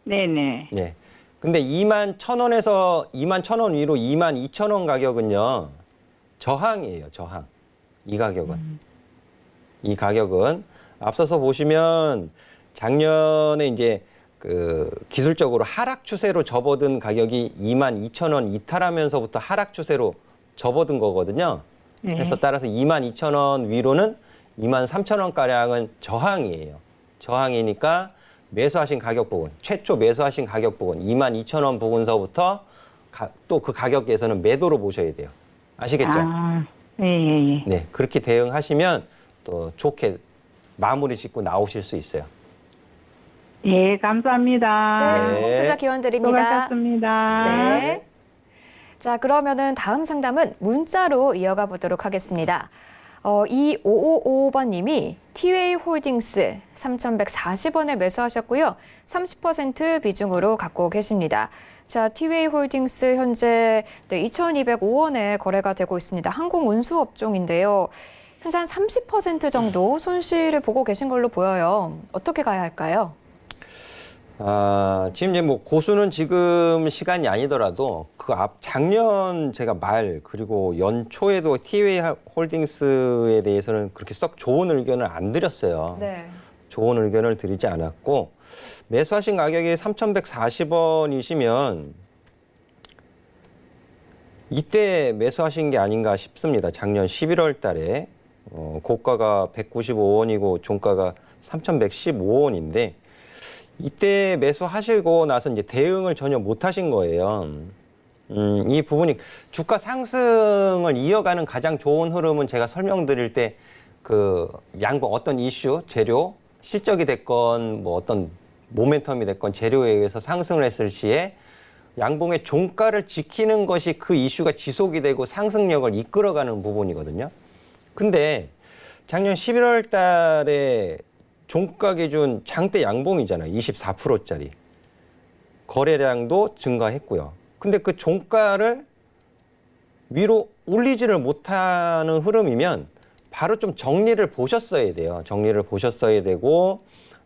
네네. 예. 근데 21,000원에서 21,000원 위로 22,000원 가격은요. 저항이에요, 저항. 이 가격은 앞서서 보시면 작년에 이제 그 기술적으로 하락 추세로 접어든 가격이 22,000원 이탈하면서부터 하락 추세로 접어든 거거든요. 네. 그래서 따라서 22,000원 위로는 23,000원 가량은 저항이에요. 저항이니까 매수하신 가격 부분, 최초 매수하신 가격 부분 22,000원 부근서부터 또 그 가격에서는 매도로 보셔야 돼요. 아시겠죠? 아. 예. 네, 그렇게 대응하시면 또 좋게 마무리 짓고 나오실 수 있어요. 예, 감사합니다. 네, 성공투자 기원 드립니다. 수고하셨습니다. 네. 자, 그러면은 다음 상담은 문자로 이어가 보도록 하겠습니다. 2555번님이 티웨이 홀딩스 3,140원에 매수하셨고요. 30% 비중으로 갖고 계십니다. 자, 티웨이 홀딩스 현재 2,205원에 거래가 되고 있습니다. 항공운수업종인데요. 현재 한 30% 정도 손실을 보고 계신 걸로 보여요. 어떻게 가야 할까요? 지금 이제 뭐 고수는 지금 시간이 아니더라도 그 작년 제가 그리고 연초에도 티웨이 홀딩스에 대해서는 그렇게 썩 좋은 의견을 안 드렸어요. 네. 좋은 의견을 드리지 않았고 매수하신 가격이 3,140원이시면 이때 매수하신 게 아닌가 싶습니다. 작년 11월 달에 고가가 195원이고 종가가 3,115원인데 이때 매수하시고 나서 이제 대응을 전혀 못 하신 거예요. 이 부분이 주가 상승을 이어가는 가장 좋은 흐름은 제가 설명드릴 때 그 양봉 어떤 이슈, 재료, 실적이 됐건 뭐 어떤 모멘텀이 됐건 재료에 의해서 상승을 했을 시에 양봉의 종가를 지키는 것이 그 이슈가 지속이 되고 상승력을 이끌어가는 부분이거든요. 근데 작년 11월 달에 종가 기준 장대 양봉이잖아요. 24%짜리. 거래량도 증가했고요. 근데 그 종가를 위로 올리지를 못하는 흐름이면 바로 좀 정리를 보셨어야 돼요. 정리를 보셨어야 되고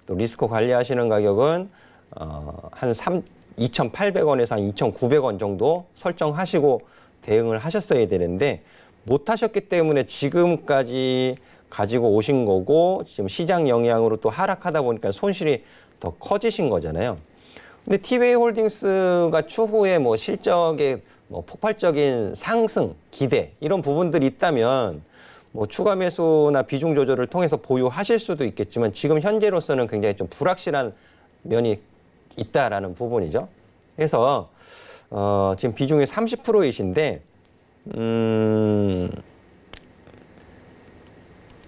또 리스크 관리하시는 가격은 한 2,800원에서 한 2,900원 정도 설정하시고 대응을 하셨어야 되는데 못 하셨기 때문에 지금까지 가지고 오신 거고 지금 시장 영향으로 또 하락하다 보니까 손실이 더 커지신 거잖아요. 근데 티웨이 홀딩스가 추후에 뭐 실적에 뭐 폭발적인 상승, 기대 이런 부분들이 있다면 뭐 추가 매수나 비중 조절을 통해서 보유하실 수도 있겠지만 지금 현재로서는 굉장히 좀 불확실한 면이 있다라는 부분이죠. 그래서 지금 비중이 30%이신데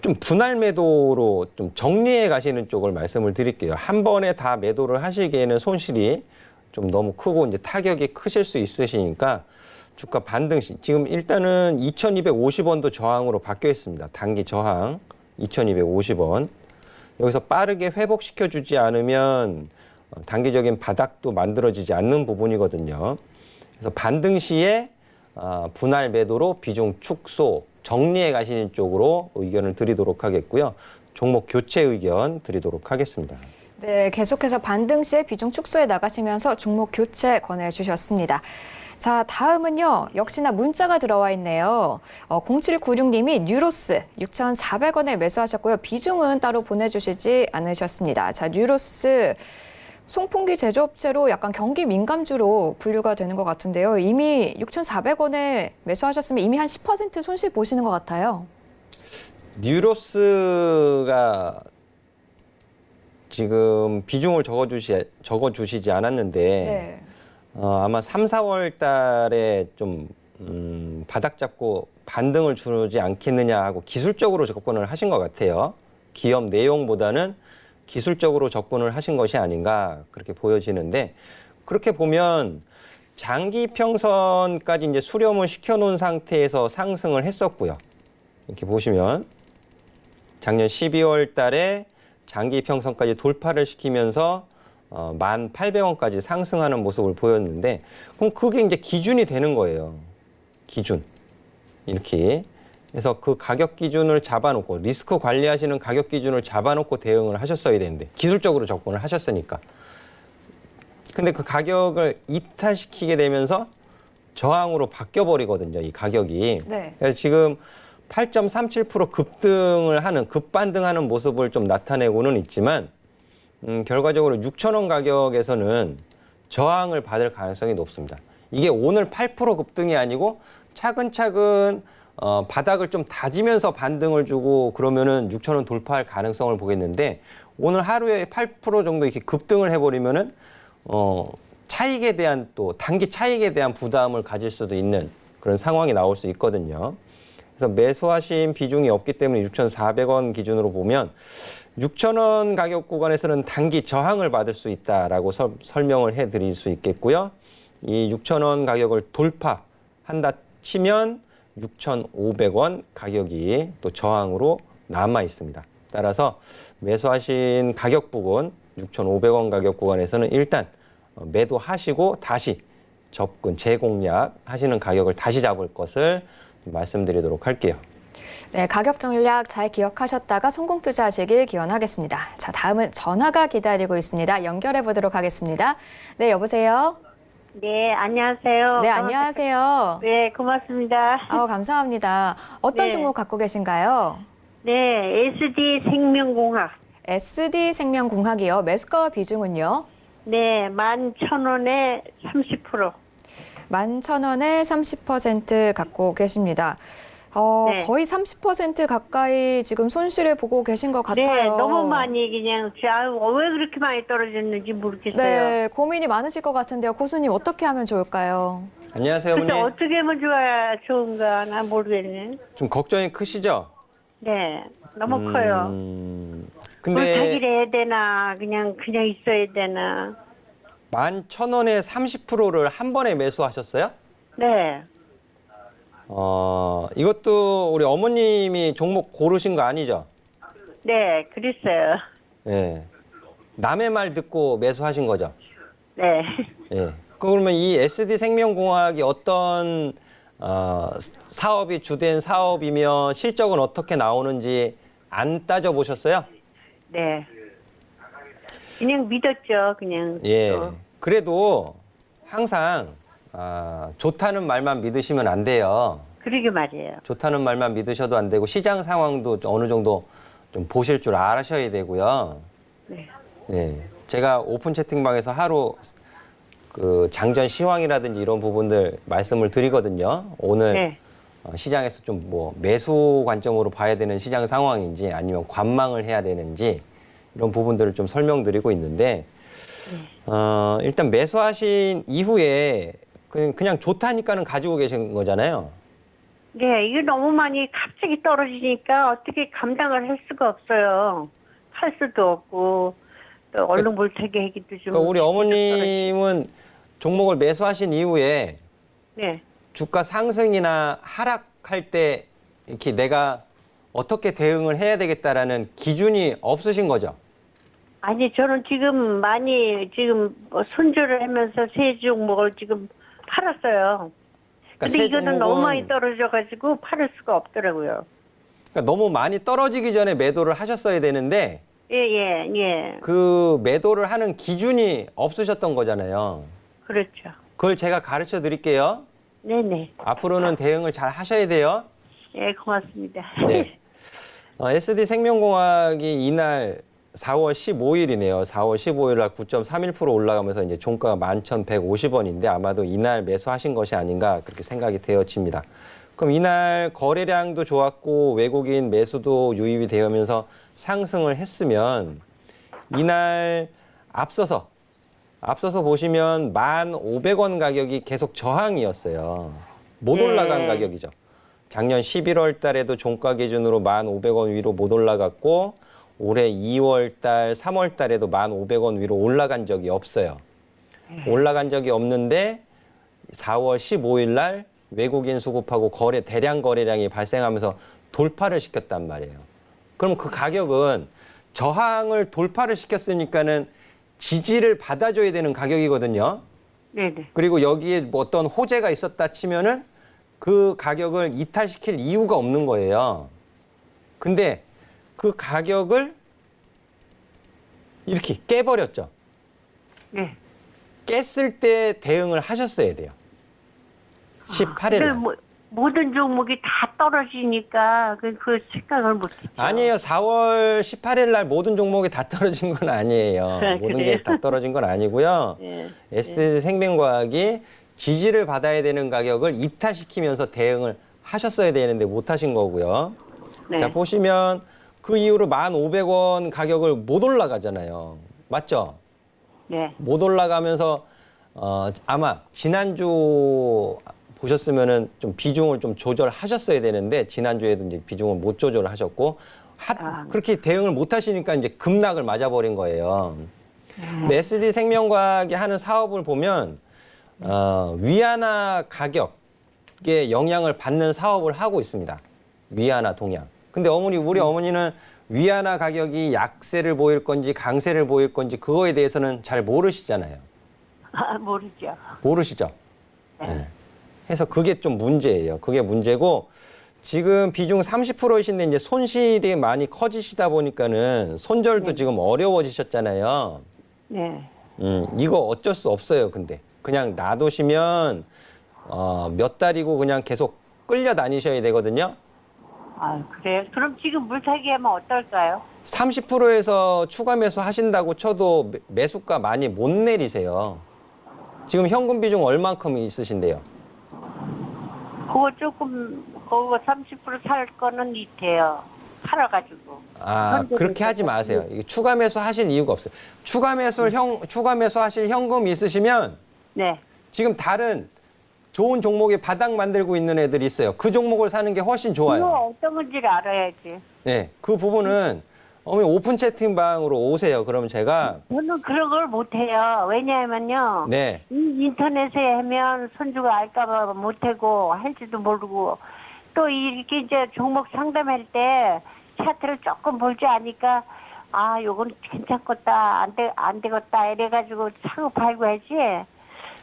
좀 분할 매도로 좀 정리해 가시는 쪽을 말씀을 드릴게요. 한 번에 다 매도를 하시기에는 손실이 좀 너무 크고 이제 타격이 크실 수 있으시니까 주가 반등시 지금 일단은 2,250원도 저항으로 바뀌어 있습니다. 단기 저항 2,250원. 여기서 빠르게 회복시켜 주지 않으면 단기적인 바닥도 만들어지지 않는 부분이거든요. 그래서 반등 시에 분할 매도로 비중 축소 정리해 가시는 쪽으로 의견을 드리도록 하겠고요. 종목 교체 의견 드리도록 하겠습니다. 네, 계속해서 반등 시에 비중 축소에 나가시면서 종목 교체 권해주셨습니다. 자, 다음은요. 역시나 문자가 들어와 있네요. 0796님이 뉴로스 6,400원에 매수하셨고요. 비중은 따로 보내주시지 않으셨습니다. 자, 뉴로스 송풍기 제조업체로 약간 경기 민감주로 분류가 되는 것 같은데요. 이미 6,400원에 매수하셨으면 이미 한 10% 손실 보시는 것 같아요. 뉴로스가 지금 비중을 적어주시지 않았는데 네. 아마 3, 4월 달에 좀 바닥 잡고 반등을 주지 않겠느냐 하고 기술적으로 접근을 하신 것 같아요. 기업 내용보다는 기술적으로 접근을 하신 것이 아닌가 그렇게 보여지는데 그렇게 보면 장기 평선까지 이제 수렴을 시켜놓은 상태에서 상승을 했었고요. 이렇게 보시면 작년 12월 달에 장기 평선까지 돌파를 시키면서 1,800원까지 상승하는 모습을 보였는데 그럼 그게 이제 기준이 되는 거예요. 기준. 이렇게. 그래서 그 가격 기준을 잡아놓고 리스크 관리하시는 가격 기준을 잡아놓고 대응을 하셨어야 되는데 기술적으로 접근을 하셨으니까. 근데 그 가격을 이탈시키게 되면서 저항으로 바뀌어버리거든요. 이 가격이. 네. 그래서 지금 8.37% 급등을 하는 급반등하는 모습을 좀 나타내고는 있지만 결과적으로 6,000원 가격에서는 저항을 받을 가능성이 높습니다. 이게 오늘 8% 급등이 아니고 차근차근 바닥을 좀 다지면서 반등을 주고 그러면은 6,000원 돌파할 가능성을 보겠는데 오늘 하루에 8% 정도 이렇게 급등을 해버리면은 차익에 대한 또 단기 차익에 대한 부담을 가질 수도 있는 그런 상황이 나올 수 있거든요. 그래서 매수하신 비중이 없기 때문에 6,400원 기준으로 보면 6,000원 가격 구간에서는 단기 저항을 받을 수 있다라고 설명을 해드릴 수 있겠고요. 이 6,000원 가격을 돌파한다 치면 6,500원 가격이 또 저항으로 남아 있습니다. 따라서 매수하신 가격 부근 6,500원 가격 구간에서는 일단 매도하시고 다시 접근 재공략 하시는 가격을 다시 잡을 것을 말씀드리도록 할게요. 네, 가격 전략 잘 기억하셨다가 성공 투자하시길 기원하겠습니다. 자, 다음은 전화가 기다리고 있습니다. 연결해 보도록 하겠습니다. 네, 여보세요? 네, 안녕하세요. 네, 안녕하세요. 네, 고맙습니다. 감사합니다. 어떤 네. 종목 갖고 계신가요? 네, SD 생명공학. SD 생명공학이요. 매수가 비중은요? 네, 11,000원에 30%. 11,000원에 30% 갖고 계십니다. 네. 거의 30% 가까이 지금 손실을 보고 계신 것 같아요. 네, 너무 많이 그냥, 왜 그렇게 많이 떨어졌는지 모르겠어요. 네, 고민이 많으실 것 같은데요. 고수님 어떻게 하면 좋을까요? 안녕하세요, 근데 어머니. 어떻게 하면 좋은가, 난 모르겠네. 좀 걱정이 크시죠? 네, 너무 커요. 근데 물타기를 해야 되나, 그냥 있어야 되나. 11,000원에 30%를 한 번에 매수하셨어요? 네, 이것도 우리 어머님이 종목 고르신 거 아니죠? 네, 그랬어요. 예. 남의 말 듣고 매수하신 거죠? 네. 예. 그러면 이 SD 생명공학이 어떤 사업이 주된 사업이며 실적은 어떻게 나오는지 안 따져보셨어요? 네. 그냥 믿었죠, 그냥. 예. 또. 그래도 항상 좋다는 말만 믿으시면 안 돼요. 그러게 말이에요. 좋다는 말만 믿으셔도 안 되고 시장 상황도 어느 정도 좀 보실 줄 아셔야 되고요. 네. 예. 제가 오픈 채팅방에서 하루 그 장전 시황이라든지 이런 부분들 말씀을 드리거든요. 오늘 네. 시장에서 좀 뭐 매수 관점으로 봐야 되는 시장 상황인지 아니면 관망을 해야 되는지 이런 부분들을 좀 설명드리고 있는데 일단 매수하신 이후에 그냥 좋다니까는 가지고 계신 거잖아요. 네, 이게 너무 많이 갑자기 떨어지니까 어떻게 감당을 할 수가 없어요. 할 수도 없고 또 얼른 물타기 하기도 좀. 그러니까 우리 어머님은 종목을 매수하신 이후에 네. 주가 상승이나 하락할 때 이렇게 내가 어떻게 대응을 해야 되겠다라는 기준이 없으신 거죠? 아니 저는 지금 많이 지금 뭐 손절을 하면서 세 종목을 지금 팔았어요. 근데 세 이거는 종목은- 너무 많이 떨어져가지고 팔을 수가 없더라고요. 그러니까 너무 많이 떨어지기 전에 매도를 하셨어야 되는데 예. 그 매도를 하는 기준이 없으셨던 거잖아요. 그렇죠. 그걸 제가 가르쳐 드릴게요. 네네. 앞으로는 대응을 잘 하셔야 돼요. 예, 고맙습니다. 네. SD 생명공학이 이날 4월 15일이네요. 4월 15일 날 9.31% 올라가면서 이제 종가가 11,150원인데 아마도 이날 매수하신 것이 아닌가 그렇게 생각이 되어집니다. 그럼 이날 거래량도 좋았고 외국인 매수도 유입이 되면서 상승을 했으면 이날 앞서서 보시면 1,500원 가격이 계속 저항이었어요. 못 올라간 가격이죠. 작년 11월 달에도 종가 기준으로 1,500원 위로 못 올라갔고 올해 2월 달, 3월 달에도 1,500원 위로 올라간 적이 없어요. 올라간 적이 없는데 4월 15일 날 외국인 수급하고 대량 거래량이 발생하면서 돌파를 시켰단 말이에요. 그럼 그 가격은 저항을 돌파를 시켰으니까는 지지를 받아줘야 되는 가격이거든요. 네네. 그리고 여기에 뭐 어떤 호재가 있었다 치면은 그 가격을 이탈시킬 이유가 없는 거예요. 근데 그 가격을 이렇게 깨버렸죠. 네. 깼을 때 대응을 하셨어야 돼요. 18일 날. 모든 종목이 다 떨어지니까 그 생각을 못했죠. 아니에요. 4월 18일 날 모든 종목이 다 떨어진 건 아니에요. 모든 게 다 떨어진 건 아니고요. 예. SD생명과학이 지지를 받아야 되는 가격을 이탈시키면서 대응을 하셨어야 되는데 못 하신 거고요. 네. 자, 보시면 그 이후로 1,500원 가격을 못 올라가잖아요. 맞죠? 네. 못 올라가면서 아마 지난주 보셨으면은 좀 비중을 좀 조절하셨어야 되는데 지난주에도 이제 비중을 못 조절을 하셨고 그렇게 대응을 못 하시니까 이제 급락을 맞아버린 거예요. 근데 SD생명과학이 하는 사업을 보면 위안화 가격에 영향을 받는 사업을 하고 있습니다. 위안화 동향. 근데 우리 어머니는 위안화 가격이 약세를 보일 건지 강세를 보일 건지 그거에 대해서는 잘 모르시잖아요. 모르죠. 모르시죠? 네. 해서 그게 좀 문제예요. 그게 문제고 지금 비중 30%이신데 이제 손실이 많이 커지시다 보니까는 손절도 지금 어려워지셨잖아요. 네. 이거 어쩔 수 없어요. 근데 그냥 놔두시면 몇 달이고 그냥 계속 끌려 다니셔야 되거든요. 아, 그래요? 그럼 지금 물타기 하면 어떨까요? 30%에서 추가 매수 하신다고 쳐도 매수가 많이 못 내리세요. 지금 현금 비중 얼만큼 있으신데요? 그거 30%살 거는 있대요. 팔아가지고. 그렇게 하지 마세요. 이게 추가 매수 하실 이유가 없어요. 추가 매수 하실 현금이 있으시면 네. 지금 다른 좋은 종목에 바닥 만들고 있는 애들이 있어요. 그 종목을 사는 게 훨씬 그거 좋아요. 어떤 건지를 알아야지. 네, 그 부분은 어머니 오픈 채팅방으로 오세요. 그러면 제가 저는 그런 걸 못해요. 왜냐하면요. 네, 이 인터넷에 하면 손주가 알까봐 못하고 할지도 모르고 또 이렇게 이제 종목 상담할 때 차트를 조금 볼 줄 아니까 요건 괜찮겠다 안 되겠다 이래가지고 사고 팔고 하지.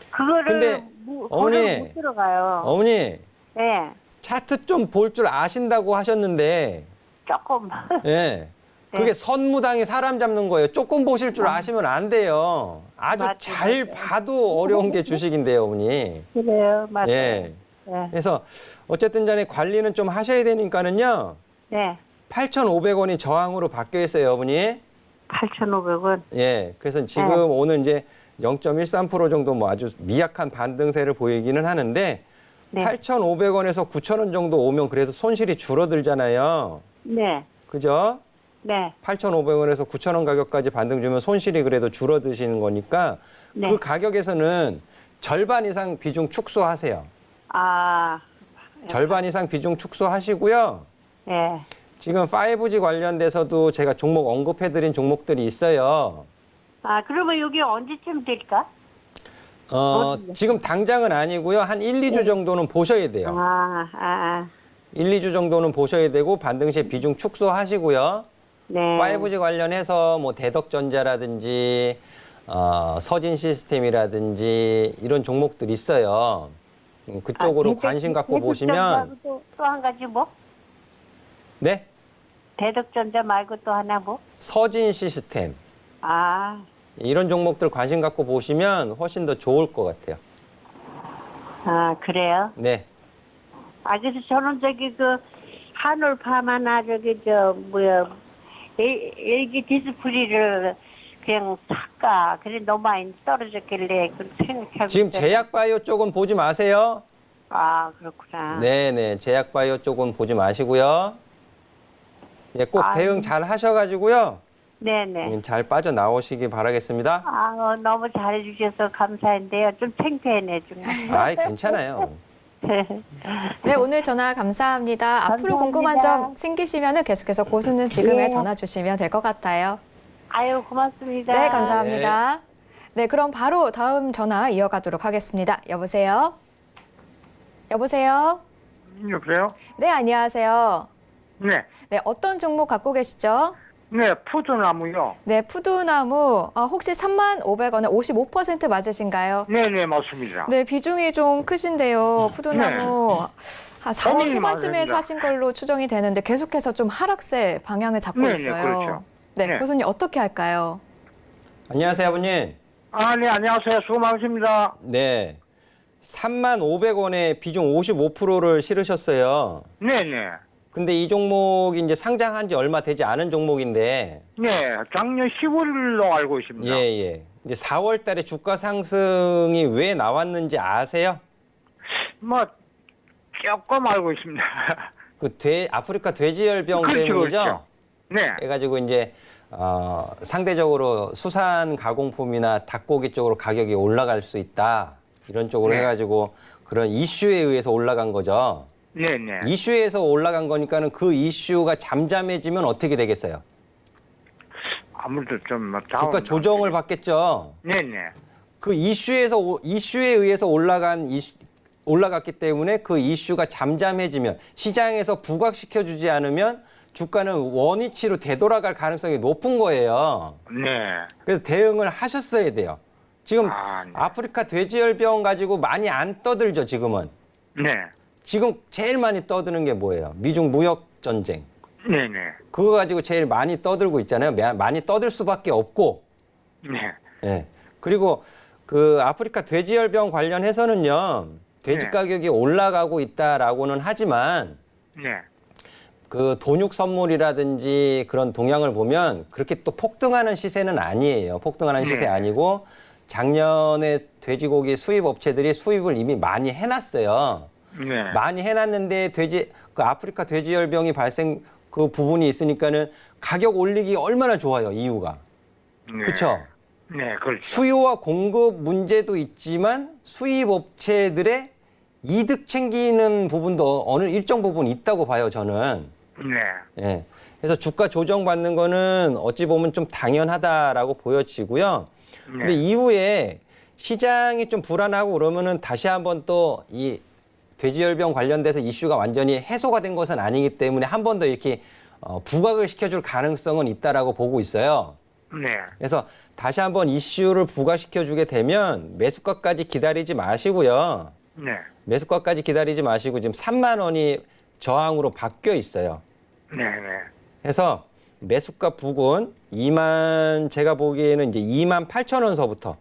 그거를 근데 어머니, 못 들어가요. 어머니 네, 차트 좀 볼 줄 아신다고 하셨는데 조금. 네. 그게 선무당이 사람 잡는 거예요. 조금 보실 줄 아시면 안 돼요. 아주 맞아요, 잘 맞아요. 봐도 어려운 게 주식인데요, 어머니. 그래요, 맞아요. 예. 네. 그래서 어쨌든 간에 관리는 좀 하셔야 되니까는요. 네. 8,500원이 저항으로 바뀌어 있어요, 어머니. 8,500원. 예. 그래서 지금 오늘 이제 0.13% 정도 뭐 아주 미약한 반등세를 보이기는 하는데 네. 8,500원에서 9,000원 정도 오면 그래도 손실이 줄어들잖아요. 네. 그죠? 네. 8,500원에서 9,000원 가격까지 반등 주면 손실이 그래도 줄어드시는 거니까 네. 그 가격에서는 절반 이상 비중 축소하세요. 아, 절반 이상 비중 축소하시고요. 네. 지금 5G 관련돼서도 제가 종목 언급해드린 종목들이 있어요. 아, 그러면 여기 언제쯤 될까? 지금 당장은 아니고요. 한 1, 2주 정도는 보셔야 돼요. 아. 1, 2주 정도는 보셔야 되고 반등 시 비중 축소하시고요. 네. 5G 관련해서 뭐 대덕전자라든지 서진 시스템이라든지 이런 종목들 있어요. 그쪽으로 관심 갖고 보시면 또 한 가지 뭐? 네? 대덕전자 말고 또 하나 뭐? 서진 시스템 아, 이런 종목들 관심 갖고 보시면 훨씬 더 좋을 것 같아요. 아, 그래요? 네. 아, 그래서 저는 저기 한올파마나 저기 LG 디스플레이를 그냥 살까. 그래 너무 많이 떨어졌길래 그 생각하고 지금 있어요. 제약바이오 쪽은 보지 마세요. 아, 그렇구나. 네네. 제약바이오 쪽은 보지 마시고요. 예, 꼭 아, 대응 잘 하셔가지고요. 네네. 잘 빠져나오시기 바라겠습니다. 아, 너무 잘해주셔서 감사한데요. 좀 창피하네 좀. 아이, 괜찮아요. 네, 오늘 전화 감사합니다. 앞으로 감사합니다. 궁금한 점 생기시면 계속해서 고수는 지금에 네. 전화 주시면 될 것 같아요. 아유, 고맙습니다. 네, 감사합니다. 네, 그럼 바로 다음 전화 이어가도록 하겠습니다. 여보세요? 여보세요? 여보세요? 네, 안녕하세요. 네. 네, 어떤 종목 갖고 계시죠? 네, 푸드나무요. 네, 푸드나무 혹시 35,000원에 55% 맞으신가요? 네네, 맞습니다. 네, 비중이 좀 크신데요. 푸드나무 한 4월 고민이 후반쯤에 많습니다. 사신 걸로 추정이 되는데 계속해서 좀 하락세 방향을 잡고 네네, 있어요. 그렇죠. 네, 네. 교수님 어떻게 할까요? 안녕하세요, 아버님. 아, 네, 안녕하세요. 수고 많으십니다. 네. 31,500원에 비중 55%를 실으셨어요. 네네. 근데 이 종목이 이제 상장한 지 얼마 되지 않은 종목인데, 네, 작년 10월로 알고 있습니다. 예, 예. 이제 4월 달에 주가 상승이 왜 나왔는지 아세요? 뭐, 조금 알고 있습니다. 아프리카 돼지열병 그렇죠, 때문이죠? 그렇죠. 네. 그래가지고 이제, 상대적으로 수산 가공품이나 닭고기 쪽으로 가격이 올라갈 수 있다. 이런 쪽으로 네. 해가지고 그런 이슈에 의해서 올라간 거죠. 네네. 이슈에서 올라간 거니까는 그 이슈가 잠잠해지면 어떻게 되겠어요? 아무래도 좀, 뭐, 주가 조정을 받겠죠. 네네. 그 이슈에 의해서 올라갔기 때문에 그 이슈가 잠잠해지면 시장에서 부각시켜주지 않으면 주가는 원위치로 되돌아갈 가능성이 높은 거예요. 네. 그래서 대응을 하셨어야 돼요. 지금 아, 네. 아프리카 돼지열병 가지고 많이 안 떠들죠, 지금은. 네. 지금 제일 많이 떠드는 게 뭐예요? 미중 무역 전쟁. 네네. 그거 가지고 제일 많이 떠들고 있잖아요. 많이 떠들 수밖에 없고. 네. 예. 그리고 그 아프리카 돼지열병 관련해서는요. 돼지 네. 가격이 올라가고 있다라고는 하지만 네. 그 돈육 선물이라든지 그런 동향을 보면 그렇게 또 폭등하는 시세는 아니에요. 폭등하는 시세 네. 아니고 작년에 돼지고기 수입 업체들이 수입을 이미 많이 해놨어요. 네. 많이 해놨는데 그 아프리카 돼지열병이 발생 그 부분이 있으니까는 가격 올리기 얼마나 좋아요, 이유가. 네. 그렇죠? 네, 그렇죠. 수요와 공급 문제도 있지만 수입 업체들의 이득 챙기는 부분도 어느 일정 부분 있다고 봐요, 저는. 네. 예. 그래서 주가 조정받는 거는 어찌 보면 좀 당연하다라고 보여지고요. 근데 네. 이후에 시장이 좀 불안하고 그러면은 다시 한번 또 이 돼지열병 관련돼서 이슈가 완전히 해소가 된 것은 아니기 때문에 한 번 더 이렇게 부각을 시켜줄 가능성은 있다라고 보고 있어요. 네. 그래서 다시 한번 이슈를 부각시켜주게 되면 매수가까지 기다리지 마시고요. 네. 매수가까지 기다리지 마시고 지금 3만 원이 저항으로 바뀌어 있어요. 네. 네. 그래서 매수가 부근 제가 보기에는 이제 28,000원서부터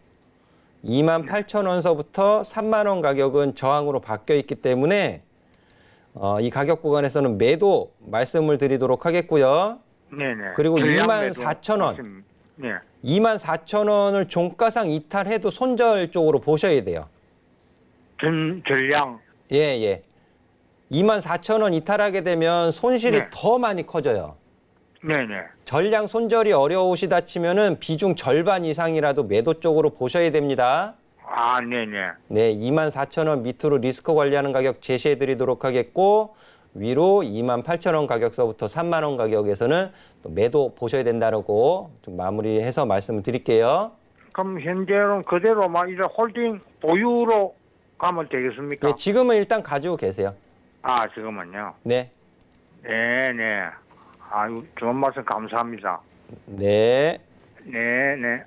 28,000원서부터 3만 원 가격은 저항으로 바뀌어 있기 때문에 이 가격 구간에서는 매도 말씀을 드리도록 하겠고요. 네네. 그리고 전략 매도 24,000원. 말씀- 네. 24,000원을 종가상 이탈해도 손절 쪽으로 보셔야 돼요. 전량. 예, 예. 24,000원 이탈하게 되면 손실이 네. 더 많이 커져요. 네네. 전량 손절이 어려우시다 치면은 비중 절반 이상이라도 매도 쪽으로 보셔야 됩니다. 아, 네네. 네, 24,000원 밑으로 리스크 관리하는 가격 제시해 드리도록 하겠고, 위로 28,000원 가격서부터 3만 원 가격에서는 또 매도 보셔야 된다고 좀 마무리해서 말씀을 드릴게요. 그럼 현재는 그대로만 이제 홀딩 보유로 가면 되겠습니까? 네, 지금은 일단 가지고 계세요. 아, 지금은요. 네. 네네. 아유, 좋은 말씀 감사합니다. 네. 네네.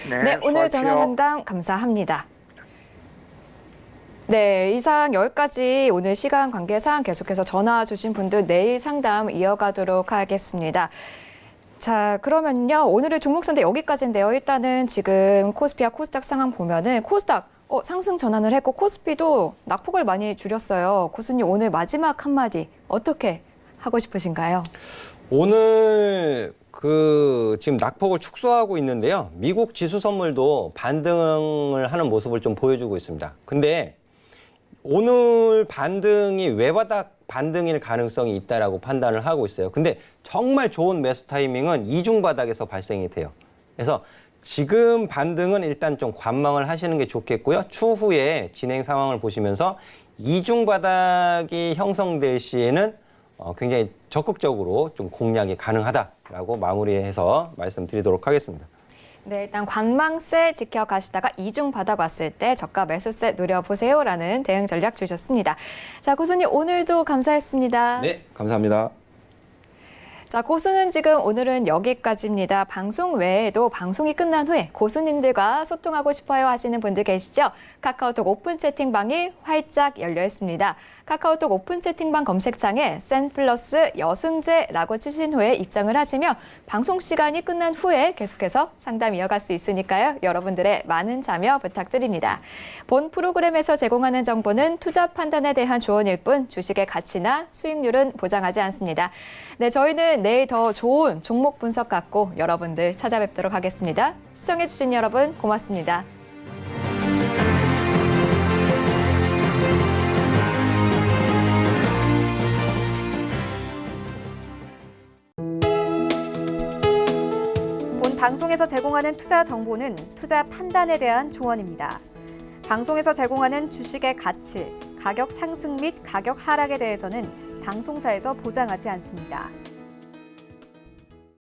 네, 오늘 전화 상담 감사합니다. 네, 이상 여기까지 오늘 시간 관계상 계속해서 전화 주신 분들 내일 상담 이어가도록 하겠습니다. 자, 그러면요. 오늘의 종목 선대 여기까지인데요. 일단은 지금 코스피와 코스닥 상황 보면은 코스닥 상승 전환을 했고 코스피도 낙폭을 많이 줄였어요. 고수님 오늘 마지막 한마디 어떻게 하고 싶으신가요? 오늘 지금 낙폭을 축소하고 있는데요. 미국 지수 선물도 반등을 하는 모습을 좀 보여주고 있습니다. 근데 오늘 반등이 외바닥 반등일 가능성이 있다라고 판단을 하고 있어요. 근데 정말 좋은 매수 타이밍은 이중 바닥에서 발생이 돼요. 그래서 지금 반등은 일단 좀 관망을 하시는 게 좋겠고요. 추후에 진행 상황을 보시면서 이중 바닥이 형성될 시에는 굉장히 적극적으로 좀 공략이 가능하다라고 마무리해서 말씀드리도록 하겠습니다. 네, 일단 관망세 지켜가시다가 이중 바닥 왔을 때 저가 매수세 노려보세요라는 대응 전략 주셨습니다. 자, 고수님 오늘도 감사했습니다. 네, 감사합니다. 자, 고수는 지금 오늘은 여기까지입니다. 방송 외에도 방송이 끝난 후에 고수님들과 소통하고 싶어요 하시는 분들 계시죠? 카카오톡 오픈 채팅방이 활짝 열려 있습니다. 카카오톡 오픈 채팅방 검색창에 센플러스 여승재라고 치신 후에 입장을 하시면 방송 시간이 끝난 후에 계속해서 상담 이어갈 수 있으니까요. 여러분들의 많은 참여 부탁드립니다. 본 프로그램에서 제공하는 정보는 투자 판단에 대한 조언일 뿐 주식의 가치나 수익률은 보장하지 않습니다. 네, 저희는 내일 더 좋은 종목 분석 갖고 여러분들 찾아뵙도록 하겠습니다. 시청해주신 여러분 고맙습니다. 본 방송에서 제공하는 투자 정보는 투자 판단에 대한 조언입니다. 방송에서 제공하는 주식의 가치, 가격 상승 및 가격 하락에 대해서는 방송사에서 보장하지 않습니다.